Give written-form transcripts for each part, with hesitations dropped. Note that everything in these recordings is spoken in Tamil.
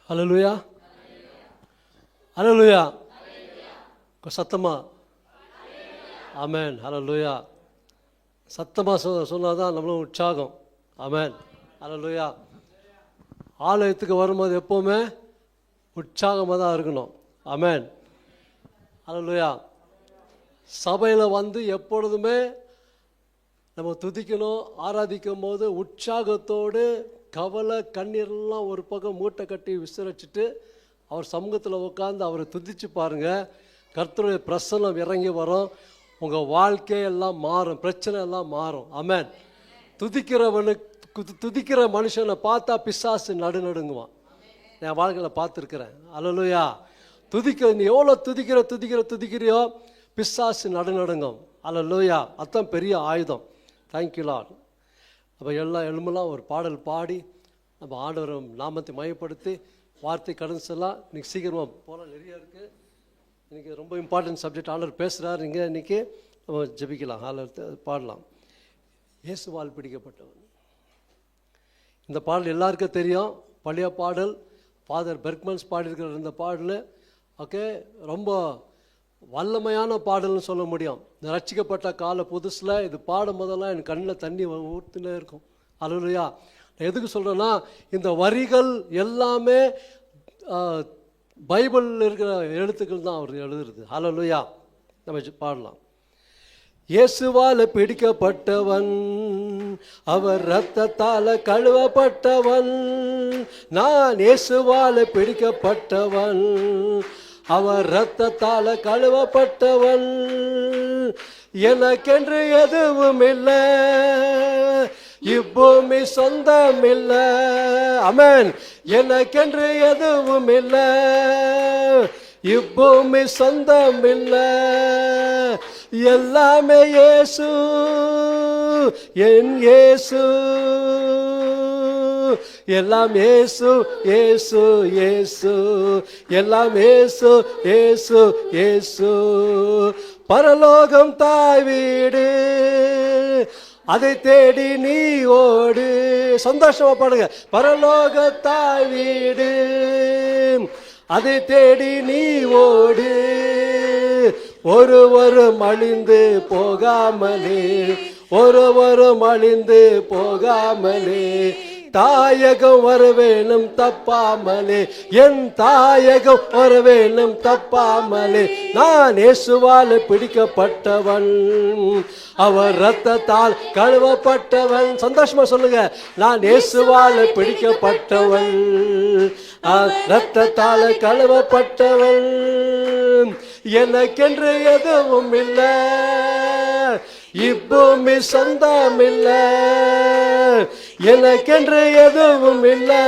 ஹல்லேலூயா, ஹல்லேலூயா. சத்தமா ஆமென், ஹல்லேலூயா. சத்தமாக சொன்னால் தான் நம்மளும் உற்சாகம். ஆமென், ஹல்லேலூயா. ஆலயத்துக்கு வரும்போது எப்போவுமே உற்சாகமாக தான் இருக்கணும். ஆமென், ஹல்லேலூயா. சபையில் வந்து எப்பொழுதுமே நம்ம துதிக்கணும். ஆராதிக்கும் போது உற்சாகத்தோடு கவலை கண்ணீரெல்லாம் ஒரு பக்கம் மூட்டை கட்டி விசிரிச்சுட்டு அவர் சமூகத்தில் உட்காந்து அவரை துதிச்சு பாருங்கள். கர்த்தருடைய பிரசன்னம் இறங்கி வரும். உங்கள் வாழ்க்கையெல்லாம் மாறும், பிரச்சனை எல்லாம் மாறும். ஆமென். துதிக்கிற மனுஷனை பார்த்தா பிசாசு நடுநடுங்குவான். என் வாழ்க்கையில் பார்த்துருக்கிறேன். அல்லேலூயா. நீ எவ்வளோ துதிக்கிறியோ பிசாசு நடுநடுங்கும். அல்லேலூயா. அதுதான் பெரிய ஆயுதம். Thank you Lord. அப்போ எலும்பெல்லாம் ஒரு பாடல் பாடி நம்ம ஆண்டவர் நாமத்தை மையப்படுத்தி வார்த்தை கடந்து செல்லாம். இன்றைக்கி சீக்கிரமாக போகலாம், நிறைய இருக்குது. இன்றைக்கி ரொம்ப இம்பார்ட்டன்ட் சப்ஜெக்ட் ஆண்டவர் பேசுகிறார். இன்றைக்கி நம்ம ஜெபிக்கலாம், பாடலாம். இயேசுவால் பிடிக்கப்பட்டவன். இந்த பாடல் எல்லாருக்கும் தெரியும், பழைய பாடல். ஃபாதர் பெர்க்மன்ஸ் பாடியிருக்கிற இந்த பாடல் ஓகே, ரொம்ப வல்லமையான பாடல்னு சொல்ல முடியும். இந்த ரட்சிக்கப்பட்ட கால புதுசில் இது பாடும் போதெல்லாம் என் கண்ணில் தண்ணி ஊற்றினே இருக்கும். அல்லேலூயா. எதுக்கு சொல்கிறேன்னா, இந்த வரிகள் எல்லாமே பைபிளில் இருக்கிற எழுத்துக்கள் தான் அவர் எழுதுறது. அல்லேலூயா. நம்ம பாடலாம். இயேசுவால் பிடிக்கப்பட்டவன், அவர் இரத்தத்தால் கழுவப்பட்டவன். நான் இயேசுவால் பிடிக்கப்பட்டவன், அவர் இரத்தத்தால் கழுவப்பட்டவன். எனக்கென்று எதுவும் இல்லை, இப்பூமி சொந்தம் இல்லை. ஆமென். எனக்கென்று எதுவும் இல்லை, இப்பூமி சொந்தம் இல்லை. எல்லாமே இயேசு, என் இயேசு. எல்லாம் இயேசு, இயேசு, இயேசு. எல்லாம் இயேசு, இயேசு, இயேசு. பரலோகம் தாய் வீடு, அதை தேடி நீ ஓடு. சந்தோஷமா பாடுங்க. பரலோக தாய் வீடு, அதை தேடி நீ ஓடு. ஒருவரும் அழிந்து போகாமலே, ஒருவரும் அழிந்து போகாமலே, தாயகம் வரவேணும் தப்பாமலே, என் தாயகம் வரவேணும் தப்பாமலே. நான் இயேசுவால் பிடிக்கப்பட்டவன், அவர் இரத்தத்தால் கழுவப்பட்டவன். சந்தோஷமா சொல்லுங்க. நான் இயேசுவால் பிடிக்கப்பட்டவன், இரத்தத்தால் கழுவப்பட்டவன். எனக்கென்று எதுவும் இல்லை, இப்பூமி சொந்தம் இல்லை. எனக்கென்று எதுவும் இல்லை,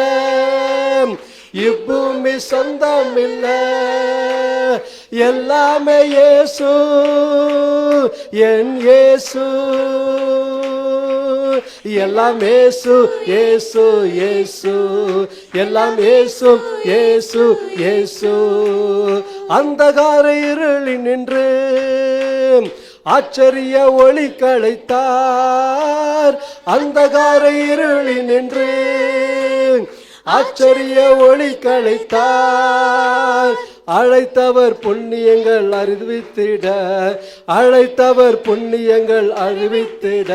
இப்பூமி சொந்தம் இல்லை. எல்லாமே இயேசு, என் இயேசு. எல்லாம் இயேசு, இயேசு, இயேசு. எல்லாம் இயேசு, இயேசு, இயேசு. அந்தகார இருளில் நின்று ஆச்சரிய ஒளி களைத்தார். அந்தகார இருளில் நின்று ஆச்சரிய ஒளி களைத்தார். அழைத்தவர் புண்ணியங்கள் அறிவித்திட, அழைத்தவர் புண்ணியங்கள் அறிவித்திட,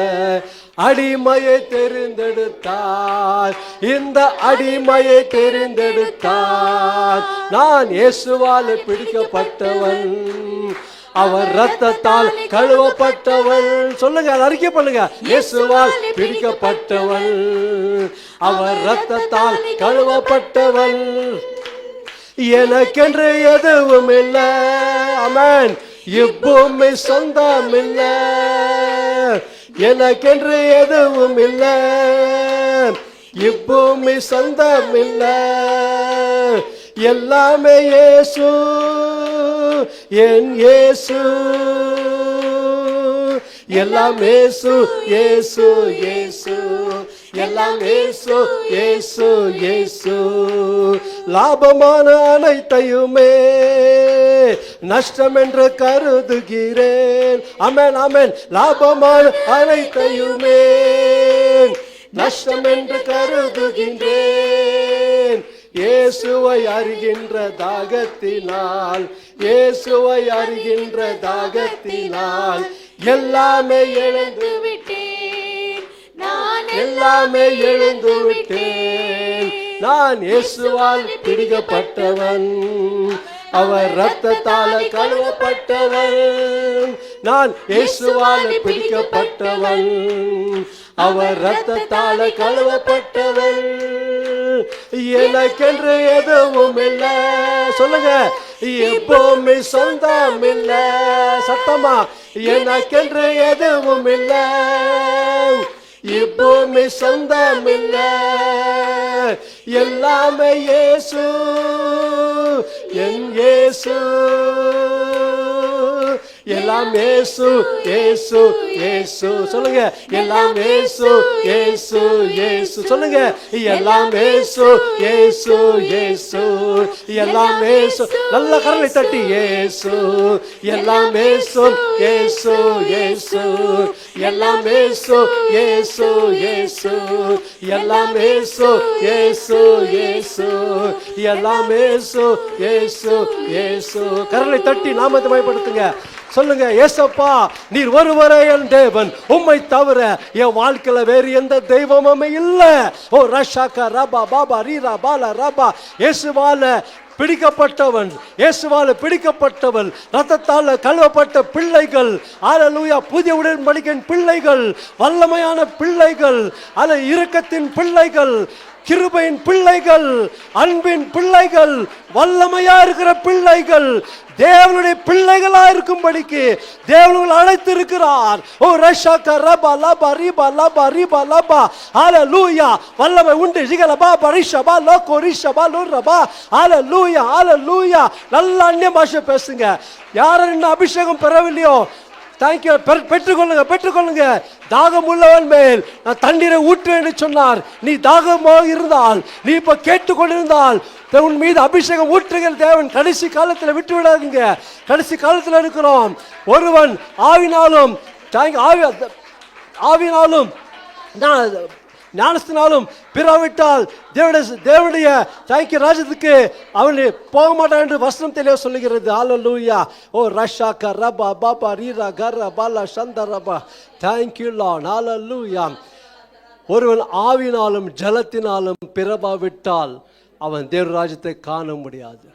அடிமையை தெரிந்தெடுத்தார். இந்த அடிமையை தெரிந்தெடுத்தார். நான் இயேசுவால் பிடிக்கப்பட்டவன், அவர் இரத்தத்தால் கழுவப்பட்டவன். சொல்லுங்க, அறிக்கை பண்ணுங்க. இயேசுவால் பிடிக்கப்பட்டவன், அவர் இரத்தத்தால் கழுவப்பட்டவன். எனக்கென்று எதுவும் இல்லை. ஆமென். இப்பூமி சொந்தம் இல்லை, எனக்கென்று எதுவும் இல்லை, இப்பூமி சொந்தம் இல்லை. எல்லாமே இயேசு, என் இயேசு. எல்லாம் இயேசு, இயேசு, இயேசு. எல்லாம் இயேசு, இயேசு, இயேசு. லாபமான அனைத்தையுமே நஷ்டம் என்று கருதுகிறேன். ஆமென், ஆமென். லாபமான அனைத்தையுமே நஷ்டம் என்று கருதுகின்றேன். இயேசுவை அறிகின்ற தாகத்தினால், இயேசுவை அறிகின்ற தாகத்தினால் எல்லாமே இழந்து விட்டேன், நான் எல்லாமே இழந்து விட்டேன். நான் இயேசுவால் பிடிக்கப்பட்டவன், அவர் இரத்தத்தால் கழுவப்பட்டவன். நான் இயேசுவால் பிடிக்கப்பட்டவன், அவர் இரத்தத்தால் கழுவப்பட்டவன். எனக்கென்று எதுவும் இல்லை, சொல்லுங்க, எப்பவுமே சொந்தம் இல்லை. சத்தமா, எனக்கென்று எதுவும் இல்லை, எப்பவுமே சொந்தம் இல்லை. எல்லாமே இயேசு, என் இயேசு. எல்லாம் இயேசு, இயேசு, இயேசு. சொல்லுங்க, எல்லாம் இயேசு, இயேசு, இயேசு. சொல்லுங்க, எல்லாம் இயேசு, இயேசு, இயேசு. எல்லாம் இயேசு. நல்ல கரலை தட்டி, இயேசு. எல்லாம் இயேசு, இயேசு, இயேசு. எல்லாம் இயேசு, இயேசு, இயேசு. எல்லாம் இயேசு, இயேசு, இயேசு. எல்லாம் இயேசு, இயேசு, இயேசு. கரலை தட்டி நாமத்தை மகிமைப்படுத்துங்க. சொல்லுங்க, ஏசப்பா நீர் ஒருவரே என் தேவன், உம்மை தவிர என் வாழ்க்கையில வேறு எந்த தெய்வமுமே இல்லை. ஓ ரஷாக்கா ரபா பாபா ரீரா பாலா ரபா. இயேசுவால பிடிக்கப்பட்டவன், இயேசுவால பிடிக்கப்பட்டவன், ரத்தத்தால் கழுவப்பட்ட பிள்ளைகள். அல்லேலூயா. புதிய உடன்படிக்கையின் பிள்ளைகள், வல்லமையான பிள்ளைகள், அல்ல இரக்கத்தின் பிள்ளைகள், கிருபையின் பிள்ளைகள், அன்பின் பிள்ளைகள், வல்லமையா இருக்கிற பிள்ளைகள், தேவனுடைய பிள்ளைகளா இருக்கும்படிக்கு தேவன் அழைத்திருக்கிறார். ஓ ரஷாக்கா ரபா லபா ரிபா லபா ரிபா லபா. ஹல்லேலூயா. வல்லமை உண்டு. ஜிகலபா பரிஷபா லோகோ ரிஷபா லோரபா. ஹல்லேலூயா, ஹல்லேலூயா. நல்ல அந்நிய பாஷை பேசுங்க. யாரும் இன்னும் அபிஷேகம் பெறவில்லையோ, தேங்க்யூ, பெற்றுக்கொள்ளுங்க, பெற்றுக்கொள்ளுங்க. தாகம் உள்ளவன் மேல் நான் தண்ணீரை ஊற்றுவேன் என்று சொன்னார். நீ தாகமாக இருந்தால், நீ இப்ப கேட்டுக்கொண்டிருந்தால், உன் மீது அபிஷேகம் ஊற்றுகிற தேவன் கடைசி காலத்தில் விட்டு விடாதீங்க. கடைசி காலத்தில் இருக்கிறோம். ஒருவன் ஆவினாலும் ஆவினாலும் ஞானத்தினாலும் பிறவிட்டால் தேவனுடைய தாய்க்கு ராஜ்யத்துக்கு அவன் போக மாட்டான் என்று வசனம் தெளிவாக சொல்லுகிறது. ஹல்லேலூயா. ஓ ரஷாக்கா ரபா பாபா ரீரா கரா பாலா சந்தா ரபா. Thank you Lord. ஹல்லேலூயா. ஒருவன் ஆவினாலும் ஜலத்தினாலும் பிறவாவிட்டால் அவன் தேவ ராஜ்யத்தை காண முடியாது.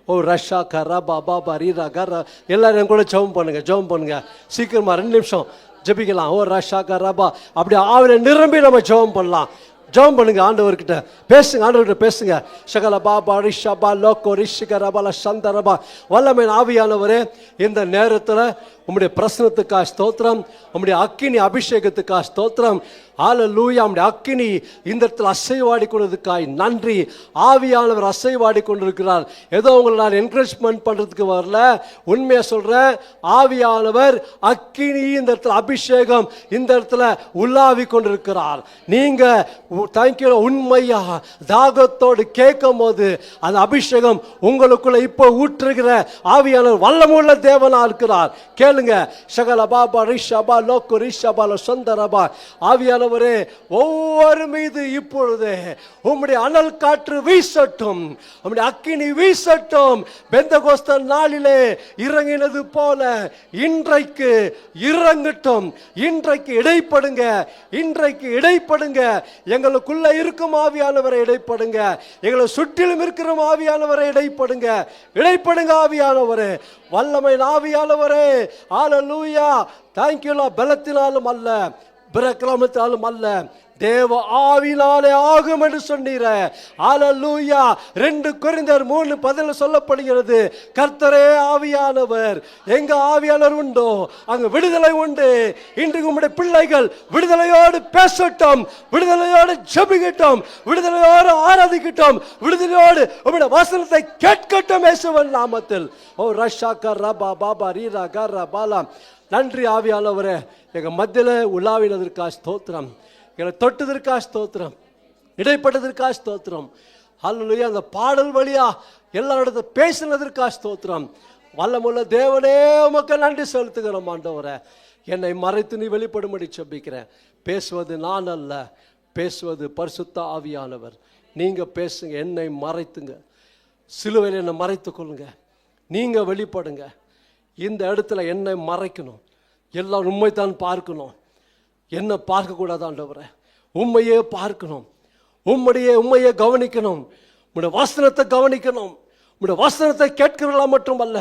ஓ ரஷாக்கா ரபா பாபா ரீரா கரா. எல்லாரும் கூட ஜெபம் பண்ணுங்க, ஜெபம் பண்ணுங்க. சீக்கிரமா 2 நிமிஷம் ஜெபிக்கலாம். ஓ ரஷாக்கா ரபா. அப்படி ஆவில நிரம்பி நம்ம ஜெபம் பண்ணலாம். ஜெபம் பண்ணுங்க, ஆண்டவர்கிட்ட பேசுங்க, ஆண்டவர்கிட்ட பேசுங்க. ஷகல பாபா ரிஷபா லோகோ ரிஷிக ரபா சந்தரபா. வல்லமையின் ஆவியானவரே, இந்த நேரத்தில் உம்முடைய பிரசனத்துக்காக ஸ்தோத்திரம், உம்முடைய அக்கினி அபிஷேகத்துக்காக ஸ்தோத்திரம். ஹல்லேலூயா. உம்முடைய அக்கினி இந்த இடத்துல அசைவாடி கொண்டதுக்காய் நன்றி. ஆவியானவர் அசைவாடி கொண்டிருக்கிறார். ஏதோ உங்களை நான் என்கரேஜ்மெண்ட் பண்றதுக்கு வரல, உண்மையா சொல்றேன். ஆவியானவர் அக்கினி இந்த இடத்துல அபிஷேகம் இந்த இடத்துல உள்ளாவி கொண்டிருக்கிறார். நீங்க தேங்க்யூ உண்மையா தாகத்தோடு கேட்கும் போது அந்த அபிஷேகம் உங்களுக்குள்ள இப்போ ஊற்றுகிற ஆவியானவர் வல்லமுள்ள தேவனா இருக்கிறார். கேளுங்க. ஷகல பாபா ரிஷபா லோகோ ரிஷபா சந்தரபா. ஆவியானவரே, ஒவ்வொரு மீது இப்பொழுது உம்முடைய அனல் காற்று வீசட்டும், உம்முடைய அக்கினி வீசட்டும். பெந்தகோஸ்தே நாளிலே இறங்கினது போல இன்றைக்கு இறங்கட்டும். இன்றைக்கு இடைப்படுங்க, இன்றைக்கு இடைப்படுங்க. எங்களுக்குள்ள இருக்கும் ஆவியானவரை இடைப்படுங்க, எங்களை சுற்றிலும் இருக்கிற ஆவியானவரை இடைப்படுங்க, இடைப்படுங்க ஆவியானவரே, வல்லமை ஆவியானவரே. ஹல்லேலூயா. தேங்க்யூ. பலத்தினாலும் அல்ல, பிரக்கிரமத்தினாலும் அல்ல, தேவ ஆவினாலே ஆகும் என்று சொன்னீர. ஹல்லேலூயா. 2 கொரிந்தியர் 3:10 சொல்லப்படுகிறது, கர்த்தரே ஆவியானவர். எங்க ஆவியானவர் உண்டோ அங்க விடுதலை உண்டு. இன்றைக்கு உம்முடைய பிள்ளைகள் விடுதலையோடு பேசட்டும், விடுதலையோடு ஜெபிக்கட்டும், விடுதலையோடு ஆராதிக்கட்டும், விடுதலையோடு உம்முடைய வசனத்தை கேட்கட்டும் இயேசுவின் நாமத்தில். ஓ ரஷாக்கா ரபா பாபா ரீரா கரா பாலா. நன்றி ஆவியானவரே. எங்க மத்தியில உலாவினதற்காக ஸ்தோத்திரம், எங்களை தொட்டதற்காக ஸ்தோத்திரம், இடைப்பட்டதற்காக ஸ்தோத்திரம். ஹல்லேலூயா. அந்த பாடல் வழியா எல்லாரோட பேசினதற்காக ஸ்தோத்திரம். வல்லமுள்ள தேவனே, உமக்கு நன்றி செலுத்துகிறோம் ஆண்டவரே. என்னை மறைத்து நீ வெளிப்படும்படி ஜெபிக்கிறேன். பேசுவது நான் அல்ல, பேசுவது பரிசுத்த ஆவியானவர். நீங்கள் பேசுங்க, என்னை மறைத்துங்க, சிலுவையில் என்னை மறைத்து கொள்ளுங்க, நீங்கள் வெளிப்படுங்க. இந்த இடத்துல என்னை மறைக்கணும், எல்லாம் உண்மைத்தான் பார்க்கணும், என்ன பார்க்கக்கூடாது ஆண்டவரே, உண்மையே பார்க்கணும், உண்மையே கவனிக்கணும், உங்களுடைய வசனத்தை கவனிக்கணும். உங்களுடைய வசனத்தை கேட்கிறவர்களா மட்டும் அல்ல,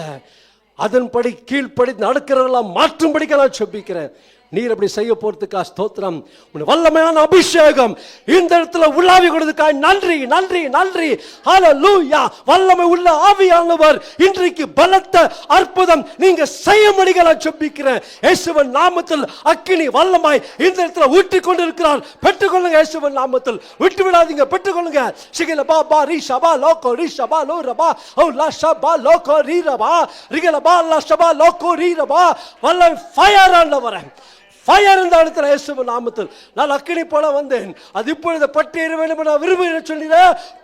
அதன்படி கீழ்ப்படி நடக்கிறவர்களா மாற்றும்படிக்க நான் செபிக்கிறேன். நீர் அப்படி செய்ய போறதுக்கா ஸ்தோத்திரம். உன்னுடைய வல்லமையான அபிஷேகம் இந்த இடத்துல உள்ளாவி கொடுத்ததுக்காக நன்றி நன்றி நன்றி. ஹல்லேலூயா. வல்லமை உள்ள ஆவியானவர் இன்றைக்கு பலத்த அற்புதம் நீங்க செய்ய முடியுங்க நான் ஜெபிக்கிறேன். இயேசுவின் நாமத்தில் அக்கினி வல்லமாய் இந்த இடத்துல ஊற்றிக் கொண்டிருக்கிறார். பெற்றுக்கொள்ளுங்க இயேசுவின் நாமத்தில், விட்டு விடாதீங்க, பெற்றுக்கொள்ளுங்க. சிகில பாபா ரி ஷபா லோகோ ரி ஷபா லோ ரபா ஓ லா ஷபா லோகோ ரி ரபா ரிகல பா லா ஷபா லோகோ ரி ரபா. வல்ல ஃபயர் ஆண்டவரே, ஃபயர் இந்த இடத்துல இயேசுவின் நாமத்தில். நான் அக்கினி போல வந்தேன், அது இப்பொழுது பற்றி எறிய வேண்டும் நான் விரும்புகிறேன் சொல்லிட.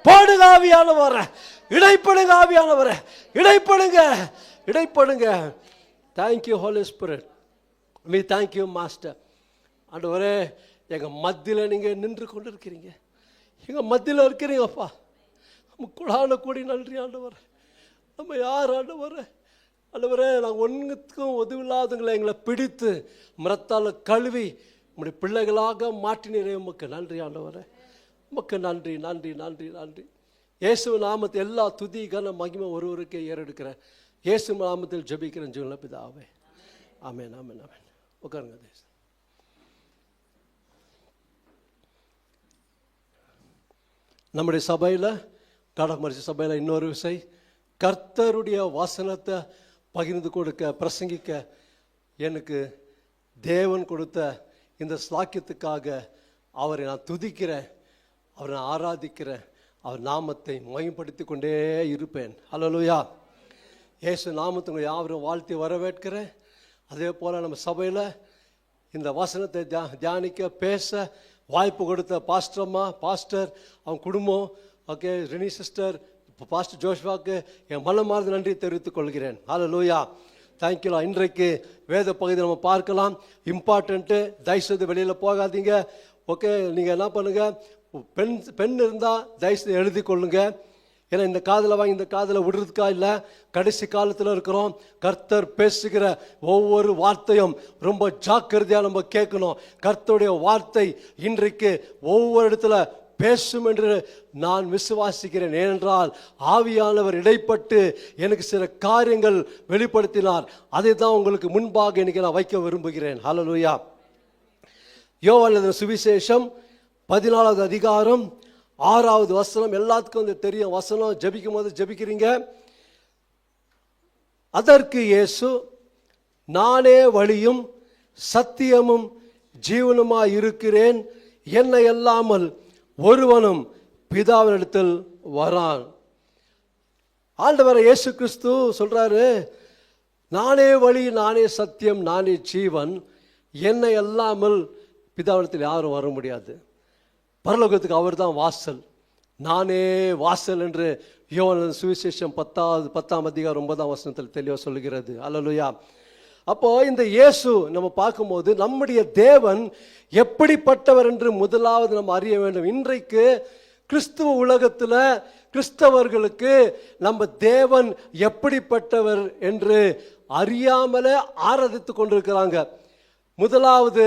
போடுங்க ஆவியானவரே, இடைப்படுங்க ஆவியானவரே, இடைப்படுங்க இடைப்படுங்க. Thank you holy spirit, we thank you master. ஆண்டவரே, எங்கள் மத்தியில் நீங்கள் நின்று கொண்டு இருக்கிறீங்க, எங்கள் மத்தியில் இருக்கிறீங்கப்பா. நம்ம கூடான கூடி நன்றி ஆண்டவரே. நம்ம யார் ஆண்டவரே? ஆண்டவரே, நாங்கள் ஒன்றுக்கும் உதவில்லாதவங்களை எங்களை பிடித்து மரத்தால் கழுவி உங்களுடைய பிள்ளைகளாக மாற்றினீரே, உமக்கு நன்றி ஆண்டவரே, உமக்கு நன்றி நன்றி நன்றி நன்றி. இயேசு நாமத்தில் எல்லா துதி கன மகிமை ஒருவருக்கே ஏறெடுக்கிறேன். இயேசு நாமத்தில் ஜெபிக்கிறேன் ஜீவன பிதாவே. ஆமென் ஆமென் ஆமென். உட்காருங்க. நம்முடைய சபையில், கடமரிசி சபையில் இன்னொரு விசை கர்த்தருடைய வசனத்தை பகிர்ந்து கொடுக்க, பிரசங்கிக்க எனக்கு தேவன் கொடுத்த இந்த ஸ்லாக்கியத்துக்காக அவரை நான் துதிக்கிறேன், அவரை நான் ஆராதிக்கிறேன், அவர் நாமத்தை மகிமைப்படுத்தி கொண்டே இருப்பேன். ஹல்லேலூயா. இயேசு நாமத்தை யாவரும் வாழ்த்தி வரவேற்கிறேன். அதே போல் நம்ம சபையில் இந்த வசனத்தை தியானிக்க, பேச வாய்ப்பு கொடுத்த பாஸ்டர்மா, பாஸ்டர், அவங்க குடும்பம், ஓகே, ரெனி சிஸ்டர், பாஸ்டர் ஜோஷ்வாக்கு என் மனமார்ந்த நன்றி தெரிவித்துக் கொள்கிறேன். ஹல்லேலூயா. தேங்க்யூலா. இன்றைக்கு வேத பகுதியை நம்ம பார்க்கலாம். இம்பார்ட்டண்ட்டு, தயவுசெய்து வெளியில் போகாதீங்க. ஓகே, நீங்கள் என்ன பண்ணுங்கள், பெண் இருந்தால் தயவுசெய்து எழுதி கொள்ளுங்க. ஏன்னா இந்த காதில் வாங்கி இந்த காதில் விடுறதுக்கா இல்லை, கடைசி காலத்தில் இருக்கிறோம். கர்த்தர் பேசுகிற ஒவ்வொரு வார்த்தையும் ரொம்ப ஜாக்கிரதையாக நம்ம கேட்கணும். கர்த்தருடைய வார்த்தை இன்றைக்கு ஒவ்வொரு இடத்துல பேசும் என்று நான் விசுவாசிக்கிறேன். ஏனென்றால் ஆவியானவர் இடைப்பட்டு எனக்கு சில காரியங்கள் வெளிப்படுத்தினார். அதை தான் உங்களுக்கு முன்பாக இன்னைக்கு நான் வைக்க விரும்புகிறேன். ஹல்லேலூயா. யோவான் எழுதின சுவிசேஷம் 14வது அதிகாரம் 6வது வசனம். எல்லாத்துக்கும் வந்து தெரியும் வசனம். ஜெபிக்கும் போது ஜெபிக்கிறீங்க. அதற்கு இயேசு, நானே வழியும் சத்தியமும் ஜீவனுமாய் இருக்கிறேன், என்னை அல்லாமல் ஒருவனும் பிதாவினிடத்தில் வரான். ஆண்டவர் இயேசு கிறிஸ்து சொல்றாரு, நானே வழி, நானே சத்தியம், நானே ஜீவன், என்னை அல்லாமல் பிதாவினிடத்தில் யாரும் வர முடியாது. பரலோகத்துக்கு அவர் தான் வாசல். நானே வாசல் என்று யோவான் சுவிசேஷம் 10ஆம் அதிகாரம் 9ஆம் வசனத்தில் தெளிவாக சொல்லுகிறது. அல்லேலூயா. அப்போ இந்த இயேசு நம்ம பார்க்கும்போது நம்முடைய தேவன் எப்படிப்பட்டவர் என்று முதலாவது நம்ம அறிய வேண்டும். இன்றைக்கு கிறிஸ்துவ உலகத்தில் கிறிஸ்தவர்களுக்கு நம்ம தேவன் எப்படிப்பட்டவர் என்று அறியாமலே ஆராதித்து கொண்டிருக்கிறாங்க. முதலாவது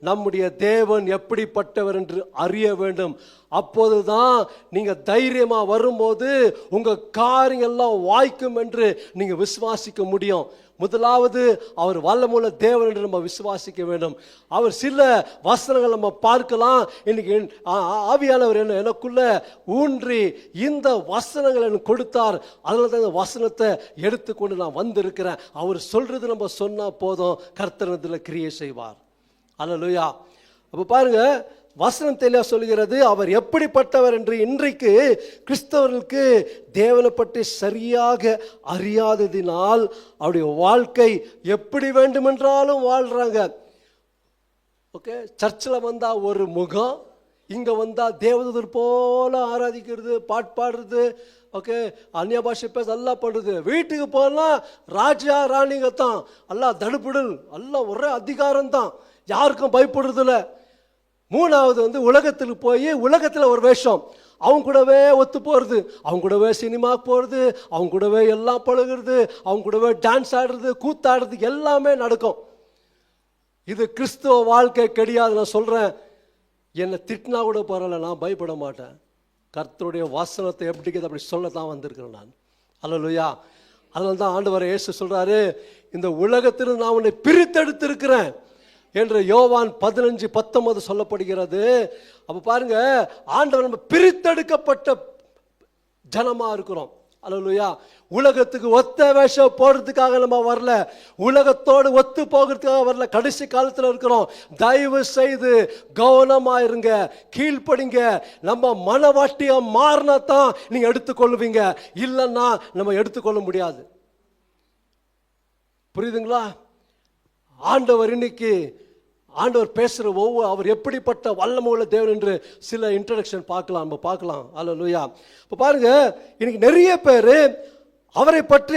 நம்முடைய தேவன் எப்படிப்பட்டவர் என்று அறிய வேண்டும். அப்போதுதான் நீங்க தைரியமா வரும்போது உங்க காரியெல்லாம் வாய்க்கும் என்று நீங்க விசுவாசிக்க முடியும். முதலாவது அவர் வல்லமுள்ள தேவன் என்று நம்ம விசுவாசிக்க வேண்டும். அவர் சில வசனங்கள் நம்ம பார்க்கலாம். இன்னைக்கு ஆவியானவர் எனக்குள்ள ஊன்றி இந்த வசனங்கள் எனக்கு கொடுத்தார். அதனால தான் இந்த வசனத்தை எடுத்துக்கொண்டு நான் வந்திருக்கிறேன். அவர் சொல்றது நம்ம சொன்னா போதும், கர்த்தரத்தில் கிரியை செய்வார். அல்லேலூயா. அப்போ பாருங்க, வசனம் தெளிவாக சொல்கிறது அவர் எப்படிப்பட்டவர் என்று. இன்றைக்கு கிறிஸ்தவர்களுக்கு தேவனை பற்றி சரியாக அறியாததினால் அவருடைய வாழ்க்கை எப்படி வேண்டுமென்றாலும் வாழ்கிறாங்க. ஓகே, சர்ச்சில் வந்தால் ஒரு முகம், இங்கே வந்தால் தேவதூதர் போல ஆராதிக்கிறது, பாடுறது, ஓகே, அந்நிய பாஷை பேச எல்லாம் பண்ணுறது. வீட்டுக்கு போனால் ராஜா ராணிங்க தான், எல்லாம் தடுப்புடல், எல்லாம் ஒரே அதிகாரம் தான், யாருக்கும் பயப்படுறதில்ல. மூணாவது வந்து உலகத்துக்கு போய் உலகத்தில் ஒரு வேஷம், அவங்க கூடவே ஒத்து போகிறது, அவங்க கூடவே சினிமா போகிறது, அவங்க கூடவே எல்லாம் பழகுறது, அவங்க கூடவே டான்ஸ் ஆடுறது, கூத்தாடுறது எல்லாமே நடக்கும். இது கிறிஸ்துவ வாழ்க்கை கிடையாது. நான் சொல்கிறேன், என்னை திட்டினா கூட பரவாயில்ல, நான் பயப்பட மாட்டேன். கர்த்தருடைய வசனத்தை எப்படி அப்படி சொல்ல தான் வந்திருக்கிறேன் நான். அல்லேலூயா. அதனால தான் ஆண்டவர் இயேசு சொல்கிறாரு, இந்த உலகத்தில் நான் உன்னை பிரித்தெடுத்திருக்கிறேன் என்று யோவான் 15:19 சொல்லப்படுகிறது. அப்போ பாருங்க, ஆண்டவர் நம்ம பிரித்தெடுக்கப்பட்ட ஜனமாக இருக்கிறோம். அல்லேலூயா. உலகத்துக்கு ஒத்த வேஷம் போடுறதுக்காக நம்ம வரல, உலகத்தோடு ஒத்து போகிறதுக்காக வரல. கடைசி காலத்தில் இருக்கிறோம். தயவு செய்து கவனமாக இருங்க, கீழ்ப்படிங்க. நம்ம மனவாட்டியம் மாறினா தான் நீங்கள் எடுத்துக்கொள்வீங்க, இல்லைன்னா நம்ம எடுத்துக்கொள்ள முடியாது. புரியுதுங்களா? ஆண்டவர் இன்னைக்கு ஆண்டவர் பேசுகிற அவர் எப்படிப்பட்ட வல்லமையுள்ள தேவன் என்று சில இன்ட்ரடக்ஷன் நம்ம பார்க்கலாம். அல்லேலூயா. இப்போ பாருங்க, இன்னைக்கு நிறைய பேர் அவரை பற்றி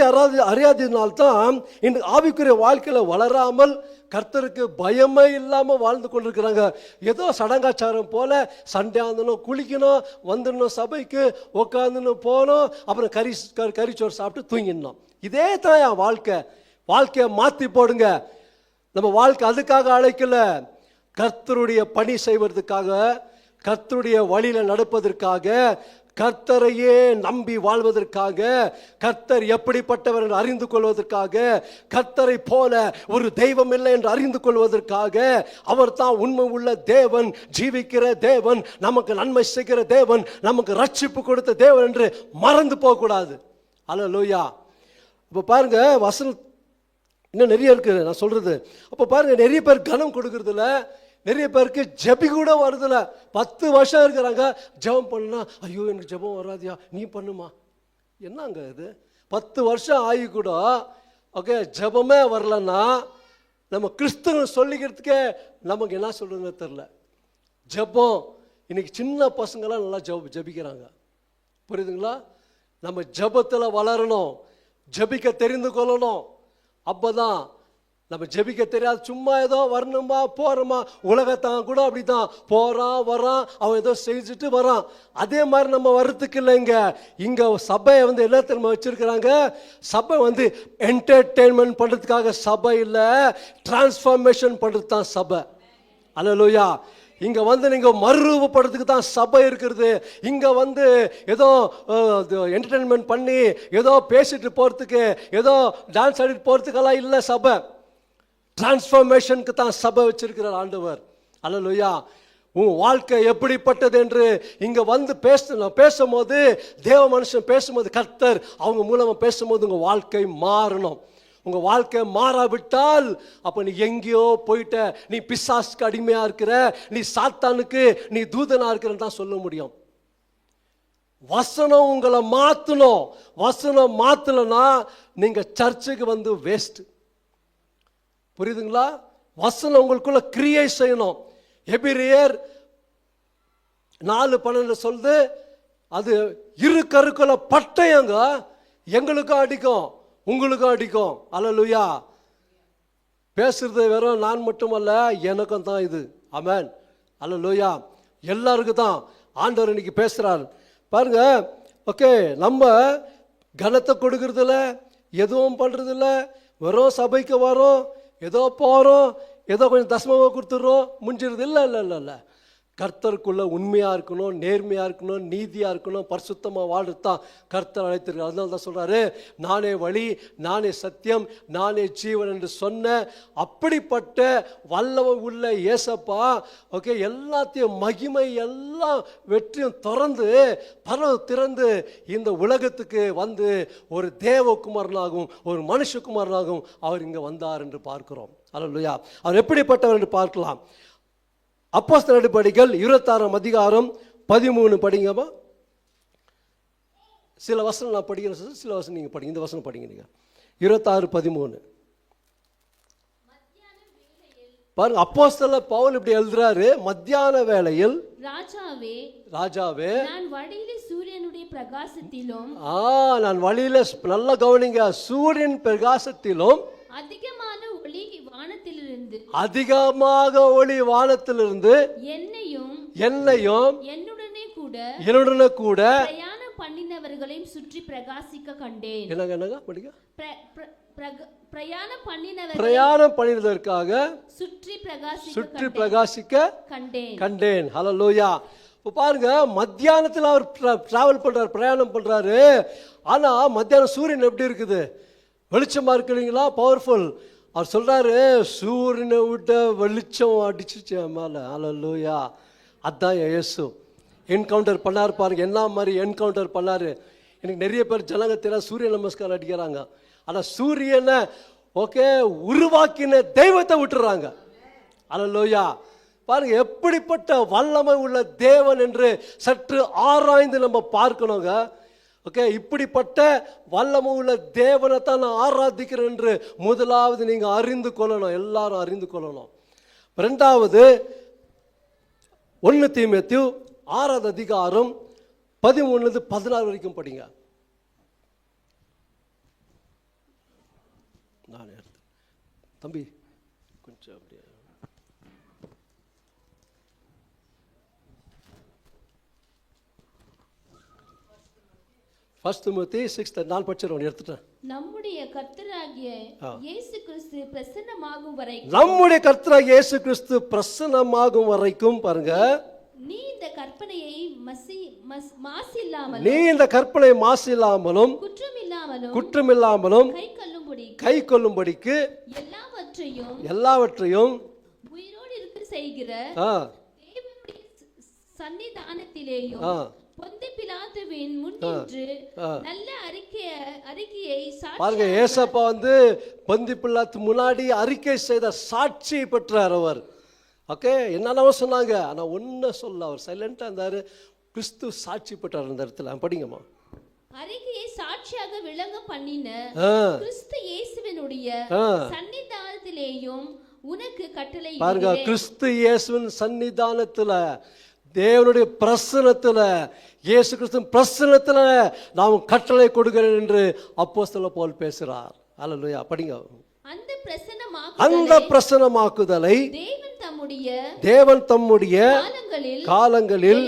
அறியாததினால்தான் இன்றைக்கு ஆவிக்குரிய வாழ்க்கையில் வளராமல் கர்த்தருக்கு பயமே இல்லாமல் வாழ்ந்து கொண்டிருக்கிறாங்க. ஏதோ சடங்காச்சாரம் போல சண்டே ஆந்தனும், குளிக்கணும், வந்துடணும், சபைக்கு உட்காந்துன்னு போனோம், அப்புறம் கறிச்சோறு சாப்பிட்டு தூங்கிடணும். இதே தான் என் வாழ்க்கையை மாற்றி போடுங்க. நம்ம வாழ்க்கை அதுக்காக அழைக்கல, கர்த்தருடைய பணி செய்வதற்காக, கர்த்தருடைய வழியில் நடப்பதற்காக, கர்த்தரையே நம்பி வாழ்வதற்காக, கர்த்தர் எப்படிப்பட்டவர் என்று அறிந்து கொள்வதற்காக, கர்த்தரை போல ஒரு தெய்வம் இல்லை என்று அறிந்து கொள்வதற்காக. அவர் தான் உண்மை உள்ள தேவன், ஜீவிக்கிற தேவன், நமக்கு நன்மை செய்கிற தேவன், நமக்கு ரட்சிப்பு கொடுத்த தேவன் என்று மறந்து போகக்கூடாது. அல்லேலூயா. இப்போ பாருங்க, வசனம் இன்னும் நிறைய இருக்குது நான் சொல்கிறது. அப்போ பாருங்கள், நிறைய பேர் கனம் கொடுக்கறதில்ல, நிறைய பேருக்கு ஜெபி கூட வருதில்ல. 10 வருஷம் இருக்கிறாங்க, ஜெபம் பண்ணுனா ஐயோ எனக்கு ஜெபம் வராதியா, நீ பண்ணுமா. என்னங்க இது? 10 வருஷம் ஆகி கூட ஓகே ஜெபமே வரலன்னா நம்ம கிறிஸ்துவ சொல்லிக்கிறதுக்கே நமக்கு என்ன சொல்கிறதுன்னு தெரில. ஜெபம் இன்னைக்கு சின்ன பசங்களாம் நல்லா ஜெபிக்கிறாங்க. புரியுதுங்களா? நம்ம ஜெபத்தில் வளரணும், ஜெபிக்க தெரிந்து கொள்ளணும். அப்போதான் நம்ம ஜெபிக்க தெரியாது, சும்மா ஏதோ வரணுமா போகிறோமா. உலகத்தான் கூட அப்படி தான், போகிறான் வரான், அவன் ஏதோ செஞ்சுட்டு வரான். அதே மாதிரி நம்ம வர்றதுக்கு இல்லைங்க. இங்கே சபையை வந்து என்ன தெரியுமா வச்சுருக்கிறாங்க? சபை வந்து என்டர்டெயின்மெண்ட் பண்ணுறதுக்காக சபை இல்லை, டிரான்ஸ்ஃபார்மேஷன் பண்ணுறது தான் சபை. அல்லேலூயா. இங்கே வந்து நீங்கள் மறுரூபப்படுறதுக்கு தான் சபை இருக்கிறது. இங்கே வந்து ஏதோ என்டர்டெயின்மெண்ட் பண்ணி ஏதோ பேசிட்டு போகிறதுக்கு, ஏதோ டான்ஸ் ஆடிட்டு போகிறதுக்கெல்லாம் இல்லை சபை. டிரான்ஸ்ஃபார்மேஷனுக்கு தான் சபை வச்சிருக்கிறார் ஆண்டவர். அல்லேலூயா. உன் வாழ்க்கை எப்படிப்பட்டது என்று இங்கே வந்து பேசும்போது, தேவ மனுஷன் பேசும்போது, கர்த்தர் அவங்க மூலமாக பேசும்போது உங்கள் வாழ்க்கை மாறணும். உங்கள் வாழ்க்கை மாறாவிட்டால் அப்போ நீ எங்கேயோ போயிட்ட, நீ பிசாசுக்கு அடிமையாக இருக்கிற, நீ சாத்தானுக்கு நீ தூதனாக இருக்கிறன்னு தான் சொல்ல முடியும். வசனம் உங்களை மாற்றணும். வசனம் மாற்றலைன்னா நீங்கள் சர்ச்சுக்கு வந்து வேஸ்ட். புரியுதுங்களா? வசனம் உங்களுக்குள்ள கிரியை செய்யணும். எபிரேயர் 4:12 சொல்லுது, அது இரு கருக்குள்ள பட்டயங்க, எங்களுக்கும் அடிக்கும் உங்களுக்கும் அடிக்கும். அல்லேலூயா. பேசுறது வெறும் நான் மட்டுமல்ல, எனக்கும் தான் இது. ஆமென். அல்லேலூயா. எல்லாருக்கும் தான் ஆண்டவர் இன்னைக்கு பேசுறார். பாருங்க, ஓகே நம்ம கனத்தை கொடுக்கறதில்ல, எதுவும் பண்றதில்ல, வெறும் சபைக்கு வரோம், ஏதோ போகிறோம், ஏதோ கொஞ்சம் தசமமாக கொடுத்துட்றோம், முடிஞ்சிருது. இல்லை இல்லை இல்லை இல்லை. கர்த்தருக்குள்ள உண்மையாக இருக்கணும், நேர்மையாக இருக்கணும், நீதியாக இருக்கணும், பரிசுத்தமாக வாழ்றது தான் கர்த்தர் அழைத்திருக்கார். அதனால தான் சொல்கிறாரு, நானே வழி, நானே சத்தியம், நானே ஜீவன் என்று சொன்ன அப்படிப்பட்ட வல்லமை உள்ள ஏசப்பா ஓகே எல்லாத்தையும் மகிமை எல்லாம் வெற்றியும் திறந்து இந்த உலகத்துக்கு வந்து ஒரு தேவகுமாரனாகவும் ஒரு மனுஷகுமாரனாகவும் அவர் இங்கே வந்தார் என்று பார்க்கிறோம். அல்லேலூயா. அவர் எப்படிப்பட்டவர் என்று பார்க்கலாம். அப்போஸ்தலர் நடபடிகள் 26:13 படிங்கம்மா. சில வசனம் நான் படிக்கிறேன், சில வசனம் நீங்கள் படிங்க. இந்த வசனம் படிங்க நீங்கள். 26:13 பாருங்க. அப்போஸ்தலர் பவுல் இப்படி எழுதுறாரு, மத்தியான வேளையில் ராஜாவே நான் வழியிலே சூரியனுடைய பிரகாசத்திலும் நான் வழியில நல்ல கவனிங்க, சூரியன் பிரகாசத்திலும் அதிகமான ஒளி வானத்திலிருந்து அதிகமாக ஒளி வானத்திலிருந்து என்னையும் என்னுடனே கூட பிரயாணம் பண்ணினவர்களையும் சுற்றி பிரகாசிக்க கண்டேன். என்னங்க படிக்க பிரயாணம் பண்ணினதற்காக சுற்றி பிரகாசிக்க கண்டேன். ஹல்லேலூயா. இப்போ பாருங்க, மத்தியானத்தில் அவர் டிராவல் பண்றாரு, பிரயாணம் பண்றாரு. ஆனா மத்தியானம் சூரியன் எப்படி இருக்குது? வெளிச்சமா இருக்கு இல்லைங்களா? பவர்ஃபுல். அவர் சொல்றாரு, சூரியனை விட்ட வெளிச்சம் அடிச்சிச்சு மேல. ஹல்லேலூயா. அதான் இயேசு என்கவுண்டர் பண்ணாரு பாருங்க. என்ன மாதிரி என்கவுண்டர் பண்ணாரு? எனக்கு நிறைய பேர் ஜனங்க தெரியல சூரிய நமஸ்காரம் அடிக்கிறாங்க. ஆனா சூரியனை உருவாக்கின தெய்வத்தை விட்டுறாங்க. ஹல்லேலூயா. பாருங்க, எப்படிப்பட்ட வல்லமை உள்ள தேவன் என்று சற்று ஆராய்ந்து நம்ம பார்க்கணுங்க. இப்படிப்பட்ட வல்லமை உள்ள தேவனை தான் நான் ஆராதிக்கிறேன் என்று முதலாவது நீங்க அறிந்து கொள்ளணும், எல்லாரும் அறிந்து கொள்ளணும். இரண்டாவது 1 தீமோத்தேயு 6வது அதிகாரம் 13-16 வரைக்கும் படிங்க. நான் தம்பி கொஞ்சம் அப்படியே 1 Timothy 6 நான் படிச்சிரோம் எடுத்துட்டேன். நம்முடைய கர்த்தராகிய இயேசு கிறிஸ்து பிரசன்னமாகும் வரைக்கும், நம்முடைய கர்த்தராகிய இயேசு கிறிஸ்து பிரசன்னமாகும் வரைக்கும் பாருங்க, நீ இந்த கற்பனையை மாசில்லாமலும் குற்றமில்லாமலும் கை கொள்ளும்படிக்கு எல்லாவற்றையும் உயிரோடு இருக்க செய்கிற தேவனுடைய சன்னிதானத்திலேயும் பொந்தி பிலாத்துவின் முன் நின்று நல்ல அறிக்கையை பாருங்க. ஏசப்பா பொந்தி பிலாத்து முன்னாடி அறிக்கை செய்த சாட்சி பெற்றார் அவர். என்னென்னவோ சொன்னாங்க, ஆனா ஒன்ன சொல்ல அவர் சைலண்டா இருந்தாரு. கிறிஸ்து சாட்சி பெற்றார் அந்த இடத்துல. படிங்கம்மா. அறிக்கையை சாட்சியாக விளங்க பண்ணின கிறிஸ்து இயேசுவினுடைய சன்னிதானத்திலேயும் உனக்கு கட்டளை பாருங்க. கிறிஸ்து இயேசுவின் சன்னிதானத்துல, தேவனுடைய பிரசன்னத்துல, இயேசு கிறிஸ்துவின் பிரசன்னத்துல நாம் கட்டளை கொடுக்கிறேன் என்று அப்போஸ்தலர் பவுல் பேசுறார். அல்லேலூயா. படிங்க. அந்த பிரசன்னமாக்குதலை தேவன் தம்முடைய காலங்களில்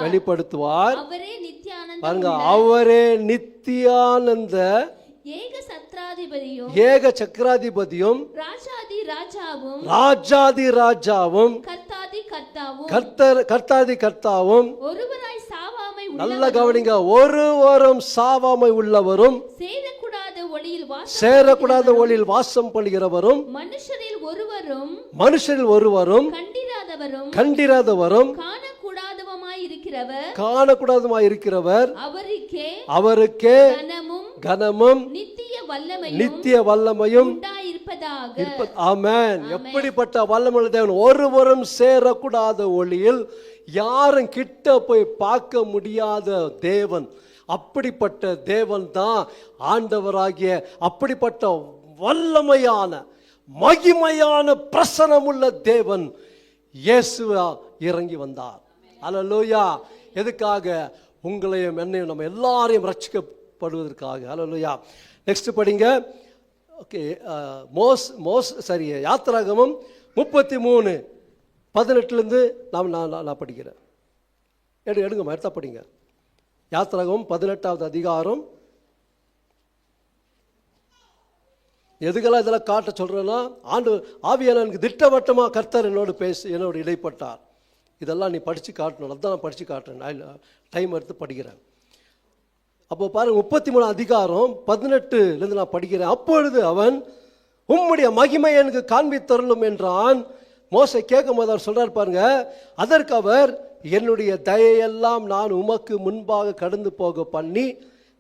வெளிப்படுத்துவார். பாருங்க, அவரே நித்தியானந்த ஏக சக்கராதிபதியும் ராஜாதி ராஜாவும் கர்த்தாதி கர்த்தாவும் நல்ல கவனிங்க, ஒருவரும் சாவாமை உள்ளவரும் சேரக்கூடாத ஒளியில் வாசம் பண்ணுகிறவரும் மனுஷரில் ஒருவரும் கண்டிராதவரும் காணக்கூடாதமாய் இருக்கிறவர் அவருக்கே கனமும் நித்திய வல்லமையும். ஆமென். எப்படிப்பட்ட வல்லமையுள்ள தேவன்! ஒருவரும் சேரக்கூடாத ஒளியில், யாரும் கிட்ட போய் பார்க்க முடியாத தேவன். அப்படிப்பட்ட தேவன் தான் ஆண்டவராகிய அப்படிப்பட்ட வல்லமையான மகிமையான பிரசன்னமுள்ள தேவன் இயேசுவா இறங்கி வந்தார். அல்லேலூயா. எதுக்காக? உங்களையும் என்னையும் நம்ம எல்லாரையும் ரட்சிக்கப்படுவதற்காக. அல்லேலூயா. நெக்ஸ்ட் படிங்க. யாத்திராகமம் 33:18 நான் படிக்கிறேன். எடுங்கம்மா, எடுத்தா படிங்க. யாத்திராகமம் 18வது அதிகாரம். எதுக்கெல்லாம் இதெல்லாம் காட்ட சொல்றேன்னா, ஆவியான எனக்கு திட்டவட்டமா கர்த்தர் என்னோடு இடைப்பட்டார். இதெல்லாம் நீ படிச்சு காட்டணும். அதான் நான் படிச்சு காட்டுறேன், டைம் எடுத்து படிக்கிறேன். அப்போ பாருங்க, 33 அதிகாரம் 18 நான் படிக்கிறேன். அப்பொழுது அவன், உம்முடைய மகிமை எனக்கு காண்பித்தருளும் என்றான். மோசே கேட்கும் போது அவர் சொல்றார் பாருங்க, அதற்கு அவர், என்னுடைய தயையெல்லாம் நான் உமக்கு முன்பாக கடந்து போக பண்ணி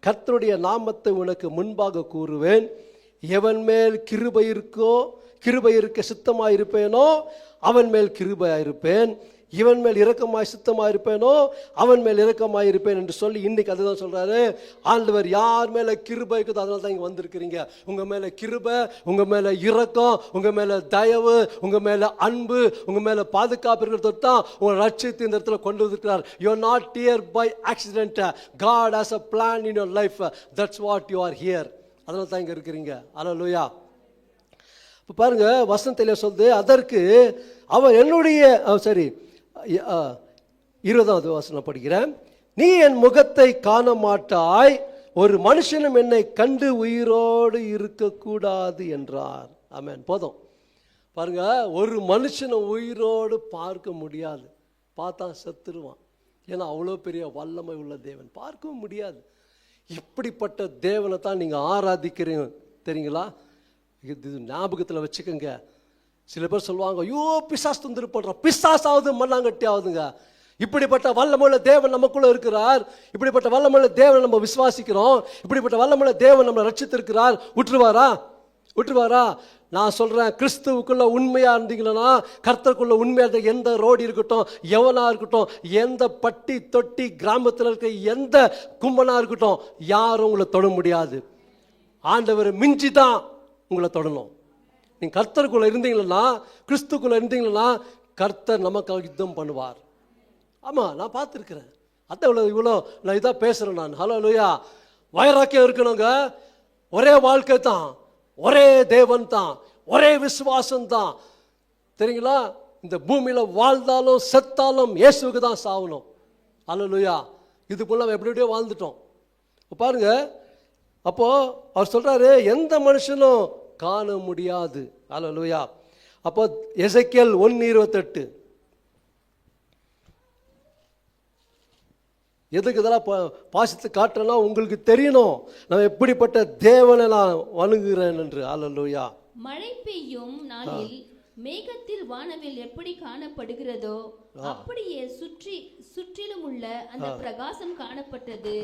கர்த்தருடைய நாமத்தை உனக்கு முன்பாக கூறுவேன். எவன் மேல் கிருபை இருக்க சித்தமாயிருப்பேனோ அவன் மேல் கிருபையாயிருப்பேன். இவன் மேல் இரக்கமாய் சித்தமாயிருப்பேனோ அவன் மேல் இரக்கமாயிருப்பேன் என்று சொல்லி இன்னைக்கு அதுதான் சொல்றாரு. ஆண்டவர் யார் மேல கிருபை இருக்குதோ அதனால தான் இங்க வந்திருக்கிறீங்க. உங்க மேல கிருபை, உங்க மேல இரக்கம், உங்க மேல தயவு, உங்க மேல அன்பு, உங்க மேல பாதுகாப்பு இருக்கிறது தான் உங்க ரட்சித்து இந்த இடத்துல கொண்டு வந்திருக்கிறார். You are not here by accident. God has a plan in your life. That's what you are here. அதனால தான் இங்க இருக்கிறீங்க. அல்லேலூயா. இப்போ பாருங்க வசனத்திலே சொல்லுது, அதற்கு அவர் என்னுடைய 20வது வசனம் படிக்கிறேன். நீ என் முகத்தை காண மாட்டாய், ஒரு மனுஷனும் என்னை கண்டு உயிரோடு இருக்கக்கூடாது என்றார். ஆமென். போதும். பாருங்க, ஒரு மனுஷனை உயிரோடு பார்க்க முடியாது, பார்த்தா செத்துருவான். ஏன்னா அவ்வளோ பெரிய வல்லமை உள்ள தேவன், பார்க்கவும் முடியாது. இப்படிப்பட்ட தேவனை தான் நீங்கள் ஆராதிக்கிறீங்க, தெரியுங்களா? இது ஞாபகத்தில் வச்சுக்கோங்க. சில பேர் சொல்லுவாங்க, ஐயோ பிசாசு தொந்தரவு பண்ணுறோம், பிசாசாவது மண்ணாங்கட்டி ஆகுதுங்க. இப்படிப்பட்ட வல்லமுள்ள தேவன் நமக்குள்ள இருக்கிறார். இப்படிப்பட்ட வல்லமுள்ள தேவன் நம்ம விசுவாசிக்கிறோம். இப்படிப்பட்ட வல்லமுள்ள தேவன் நம்மளை ரட்சித்திருக்கிறார். விட்டுருவாரா? நான் சொல்றேன், கிறிஸ்துவுக்குள்ள உண்மையா இருந்தீங்கன்னா, கர்த்தருக்குள்ள உண்மையா இருந்த எந்த ரோடு இருக்கட்டும், எவனா இருக்கட்டும், எந்த பட்டி தொட்டி கிராமத்தில் இருக்க எந்த கும்பனா இருக்கட்டும், யாரும் உங்களை தொட முடியாது. ஆண்டவர் மிஞ்சி தான் உங்களை தொடணும். நீங்க கர்த்தருக்குள்ள இருந்தீங்கன்னா, கிறிஸ்துக்குள்ள இருந்தீங்கன்னா, கர்த்தர் நமக்காக யுத்தம் பண்ணுவார். ஆமாம், நான் பார்த்துருக்கிறேன். அதான் இவ்வளோ நான் இதாக பேசுகிறேன் நான். ஹல்லேலூயா. வைராக்கியம் இருக்கணுங்க. ஒரே வாழ்க்கை தான், ஒரே தேவன் தான், ஒரே விசுவாசம் தான். தெரியுங்களா? இந்த பூமியில் வாழ்ந்தாலும் செத்தாலும் இயேசுவுக்கு தான் சாகணும். ஹல்லேலூயா. இது போல எப்படியோ வாழ்ந்துட்டோம். பாருங்க, அப்போ அவர் சொல்றாரு, எந்த மனுஷனும் காண முடியாது. ஹல்லேலூயா. அப்போ எசேக்கியேல் 1:28 எதுக்கு இதெல்லாம் பாசித்து காட்டுறேன்னா, உங்களுக்கு தெரியணும் நான் எப்படிப்பட்ட தேவனை நான் வணங்குகிறேன் என்று. ஹல்லேலூயா. மழை பெய்யும் நாளில் மேகத்தில் வானவில் எப்படி காணப்படுகிறதோ அப்படியே சுற்றிலும் உள்ள அந்த பிரகாசம் காணப்பட்டது.